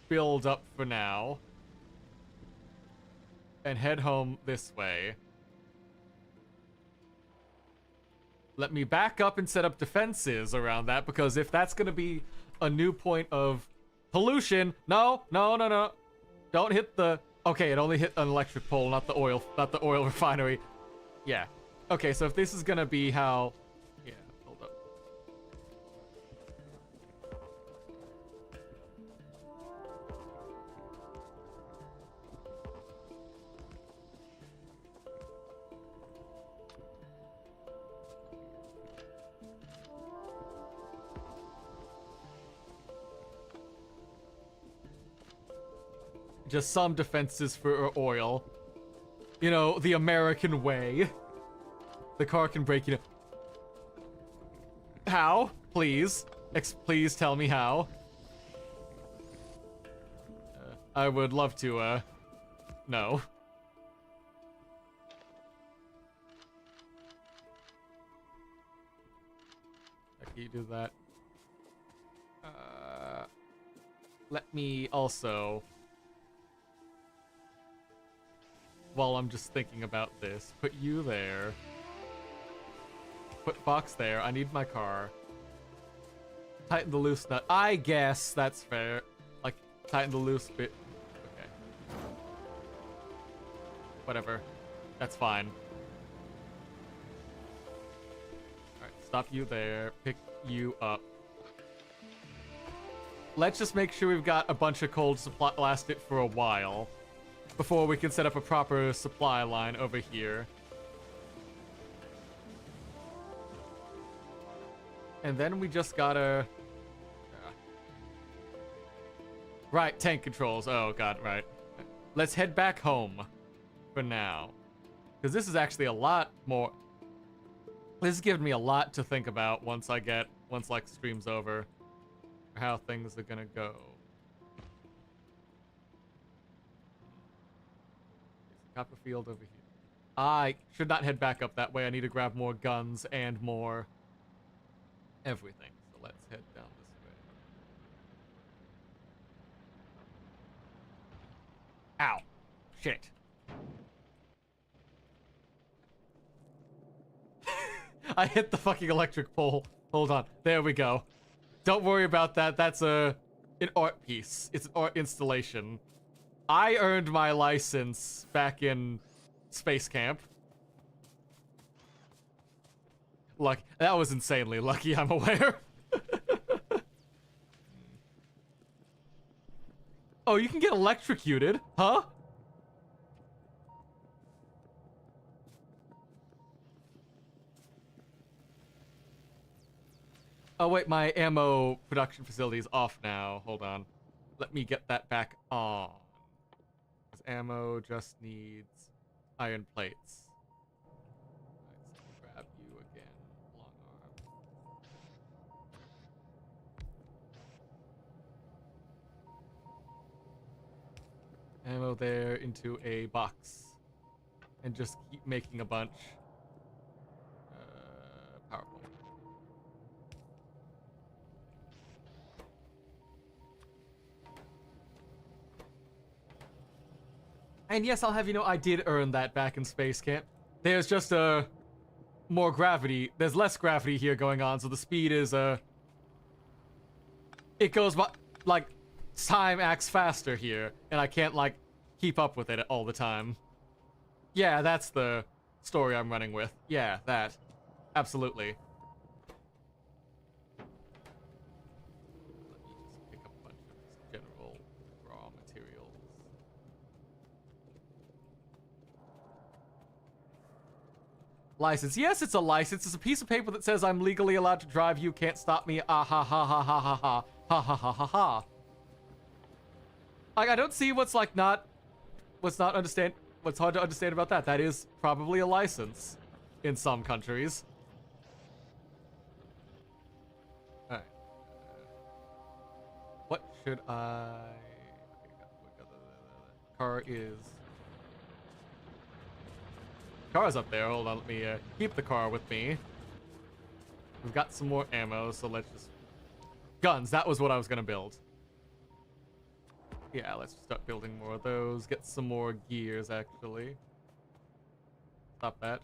Build up for now. And head home this way. Let me back up and set up defenses around that, because if that's gonna be a new point of pollution... No. Don't hit the... Okay, it only hit an electric pole, not the oil refinery. Yeah. Okay, so if this is gonna be how... Yeah, hold up. Just some defenses for oil. You know, the American way. The car can break, you know. How? Please. Please tell me how. I would love to, know. Can you do that? Let me also... While I'm just thinking about this, put you there. Put Fox there. I need my car. Tighten the loose nut. I guess that's fair. Like, tighten the loose bit. Okay. Whatever. That's fine. Alright, stop you there. Pick you up. Let's just make sure we've got a bunch of coal to last it for a while. Before we can set up a proper supply line over here. And then we just gotta... Right, tank controls. Oh, God, right. Let's head back home for now. Because this is actually a lot more... This is giving me a lot to think about once like, stream's over. How things are gonna go. Copper field over here. I should not head back up that way. I need to grab more guns and more everything. So let's head down this way. Ow. Shit. I hit the fucking electric pole. Hold on. There we go. Don't worry about that. That's an art piece. It's an art installation. I earned my license back in space camp. That was insanely lucky, I'm aware. Oh, you can get electrocuted? Huh? Oh wait, my ammo production facility is off now. Hold on. Let me get that back on. Because ammo just needs iron plates. Alright, so grab you again. Long arm. Ammo there into a box. And just keep making a bunch. PowerPoint. And yes, I'll have you know, I did earn that back in space camp. There's just more gravity. There's less gravity here going on, so the speed is it goes by, like, time acts faster here, and I can't like keep up with it all the time. Yeah, that's the story I'm running with. Yeah, that. Absolutely. Let me just pick up a bunch of just general raw materials. License. Yes, it's a license. It's a piece of paper that says I'm legally allowed to drive. You can't stop me. Ah ha ha ha ha ha ha ha ha ha ha ha. Like, I don't see what's like not, what's hard to understand about that. That is probably a license in some countries. All right. What should I? Car's up there. Hold on, let me keep the car with me. We've got some more ammo, so let's just... Guns, that was what I was gonna build. Yeah, let's start building more of those. Get some more gears, actually. Stop that.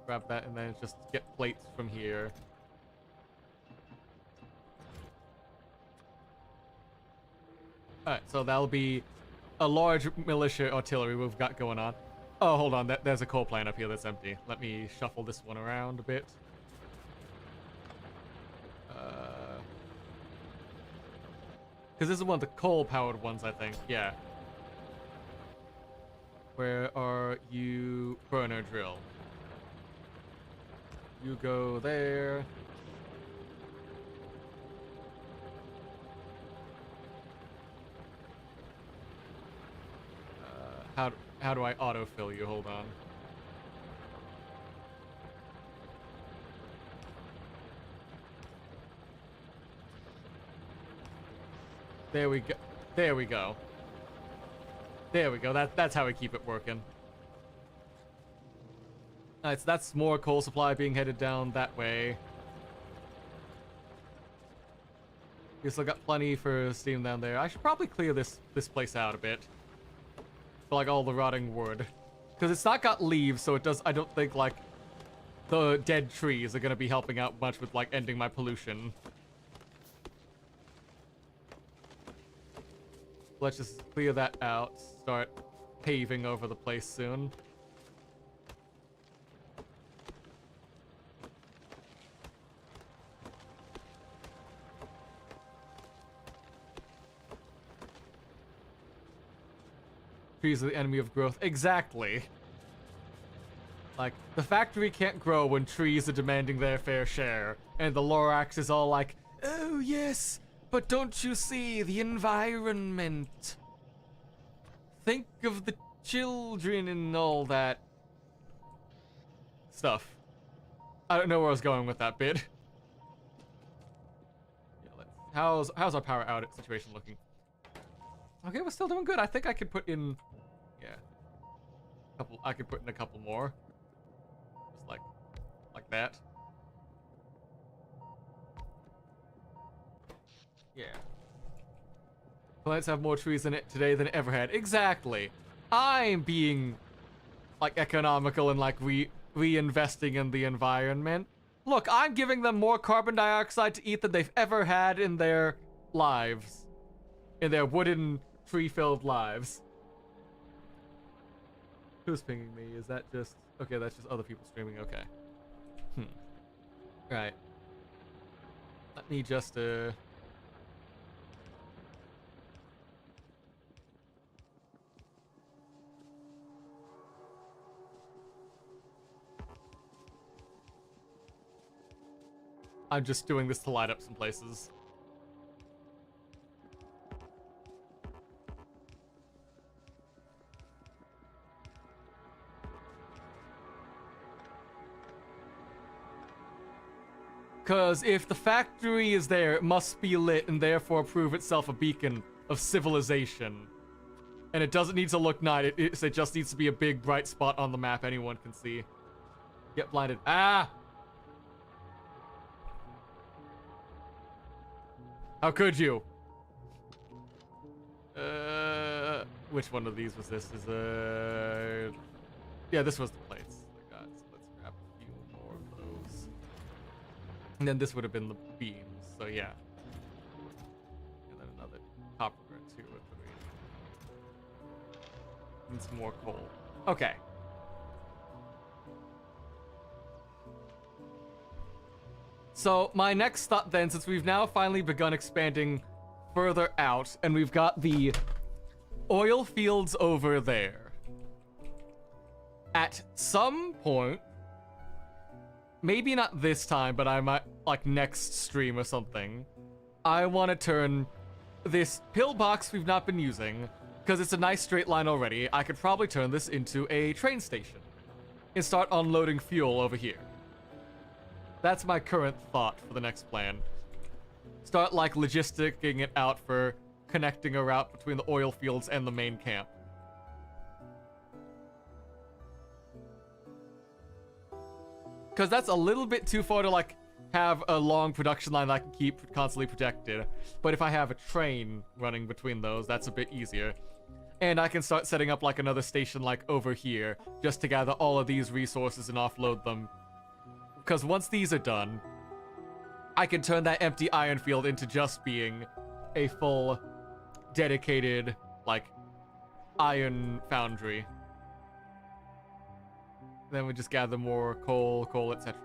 Grab that and then just get plates from here. Alright, so that'll be a large militia artillery we've got going on. Oh, hold on. There's a coal plant up here that's empty. Let me shuffle this one around a bit. Because this is one of the coal-powered ones, I think. Yeah. Where are you? Burner drill. You go there. How do I autofill you? Hold on. There we go. There we go. There we go. That's how we keep it working. Alright, so that's more coal supply being headed down that way. We still got plenty for steam down there. I should probably clear this place out a bit. For like all the rotting wood. Because it's not got leaves, so it does, I don't think like the dead trees are gonna be helping out much with like ending my pollution. Let's just clear that out. Start paving over the place soon. Trees are the enemy of growth. Exactly. Like, the factory can't grow when trees are demanding their fair share. And the Lorax is all like, oh yes, but don't you see the environment? Think of the children and all that stuff. I don't know where I was going with that bit. Yeah, how's our power outage situation looking? Okay, we're still doing good. I think I could put in, yeah, I could put in a couple more, just like that. Yeah. Plants have more trees in it today than it ever had. Exactly. I'm being like economical and like reinvesting in the environment. Look, I'm giving them more carbon dioxide to eat than they've ever had in their lives, in their wooden tree-filled lives. Who's pinging me? Is that just... Okay, that's just other people streaming. Okay. Right. Let me just, I'm just doing this to light up some places. Because if the factory is there, it must be lit and therefore prove itself a beacon of civilization. And it doesn't need to look nice, it just needs to be a big bright spot on the map anyone can see. Get blinded. Ah! How could you? Which one of these was this? Yeah, this was the plates. I got, so let's grab a few more of those. And then this would have been the beams, so yeah. And then another copper and 2 or 3. And some more coal. Okay. So my next thought then, since we've now finally begun expanding further out, and we've got the oil fields over there. At some point, maybe not this time, but I might, like next stream or something, I want to turn this pillbox we've not been using, because it's a nice straight line already, I could probably turn this into a train station and start unloading fuel over here. That's my current thought for the next plan. Start like logisticking it out for connecting a route between the oil fields and the main camp. Because that's a little bit too far to like have a long production line that I can keep constantly protected. But if I have a train running between those, that's a bit easier. And I can start setting up like another station like over here, just to gather all of these resources and offload them. Because once these are done, I can turn that empty iron field into just being a full, dedicated, like, iron foundry. Then we just gather more coal, etc.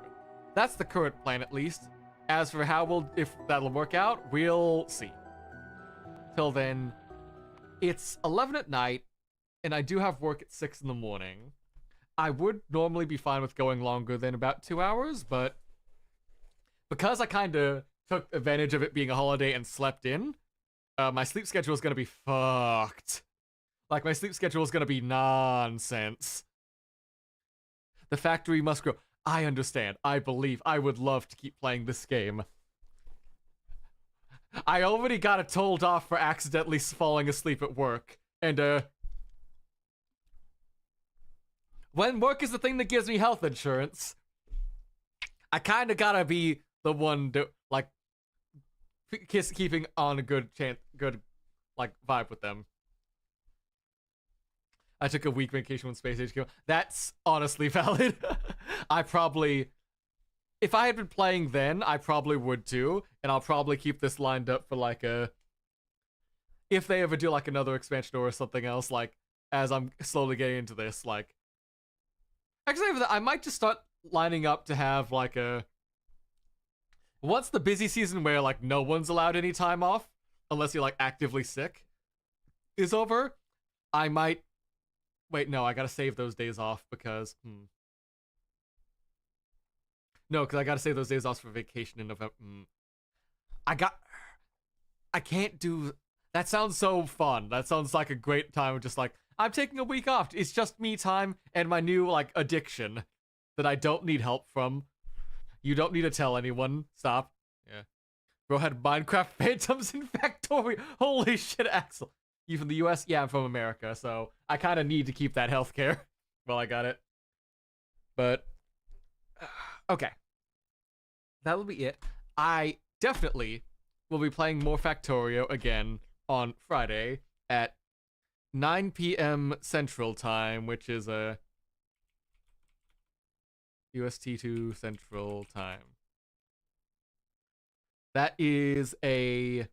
That's the current plan, at least. As for how if that'll work out, we'll see. Till then, it's 11 at night, and I do have work at 6 in the morning. I would normally be fine with going longer than about 2 hours, but because I kind of took advantage of it being a holiday and slept in, my sleep schedule is going to be fucked. Like, my sleep schedule is going to be nonsense. The factory must grow. I understand. I believe. I would love to keep playing this game. I already got it told off for accidentally falling asleep at work. And, when work is the thing that gives me health insurance, I kind of gotta be the one to, like, keeping on a good like, vibe with them. I took a week vacation when Space Age came out. That's honestly valid. If I had been playing then, I probably would too, and I'll probably keep this lined up for, like, if they ever do, like, another expansion or something else, like, as I'm slowly getting into this, like, actually, I might just start lining up to have, like, once the busy season where, like, no one's allowed any time off, unless you're, like, actively sick, is over, I might... Wait, no, I gotta save those days off because... No, because I gotta save those days off for vacation in November. I can't do... That sounds so fun. That sounds like a great time of just, like, I'm taking a week off. It's just me time and my new, like, addiction that I don't need help from. You don't need to tell anyone. Stop. Yeah. Bro had Minecraft Phantoms in Factorio. Holy shit, Axel. You from the US? Yeah, I'm from America, so I kind of need to keep that healthcare. Well, I got it. But, okay. That'll be it. I definitely will be playing more Factorio again on Friday at 9 p.m. Central Time, which is a UST2 Central Time. That is a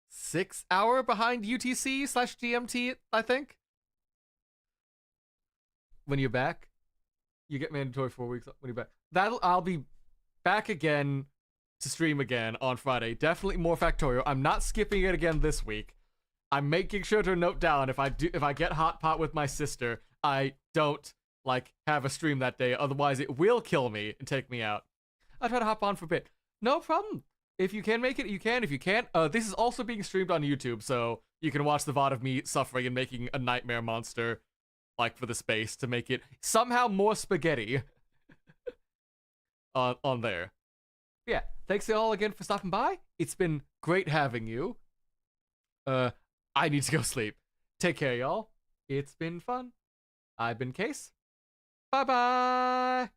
6 hour behind UTC/GMT, I think. When you're back, you get mandatory 4 weeks when you're back. I'll be back again to stream again on Friday. Definitely more Factorio. I'm not skipping it again this week. I'm making sure to note down if I get hot pot with my sister, I don't like have a stream that day. Otherwise, it will kill me and take me out. I try to hop on for a bit. No problem. If you can make it, you can. If you can't, this is also being streamed on YouTube, so you can watch the VOD of me suffering and making a nightmare monster, like for the space to make it somehow more spaghetti. On there. Yeah, thanks to all again for stopping by. It's been great having you. I need to go sleep. Take care, y'all. It's been fun. I've been Case. Bye-bye.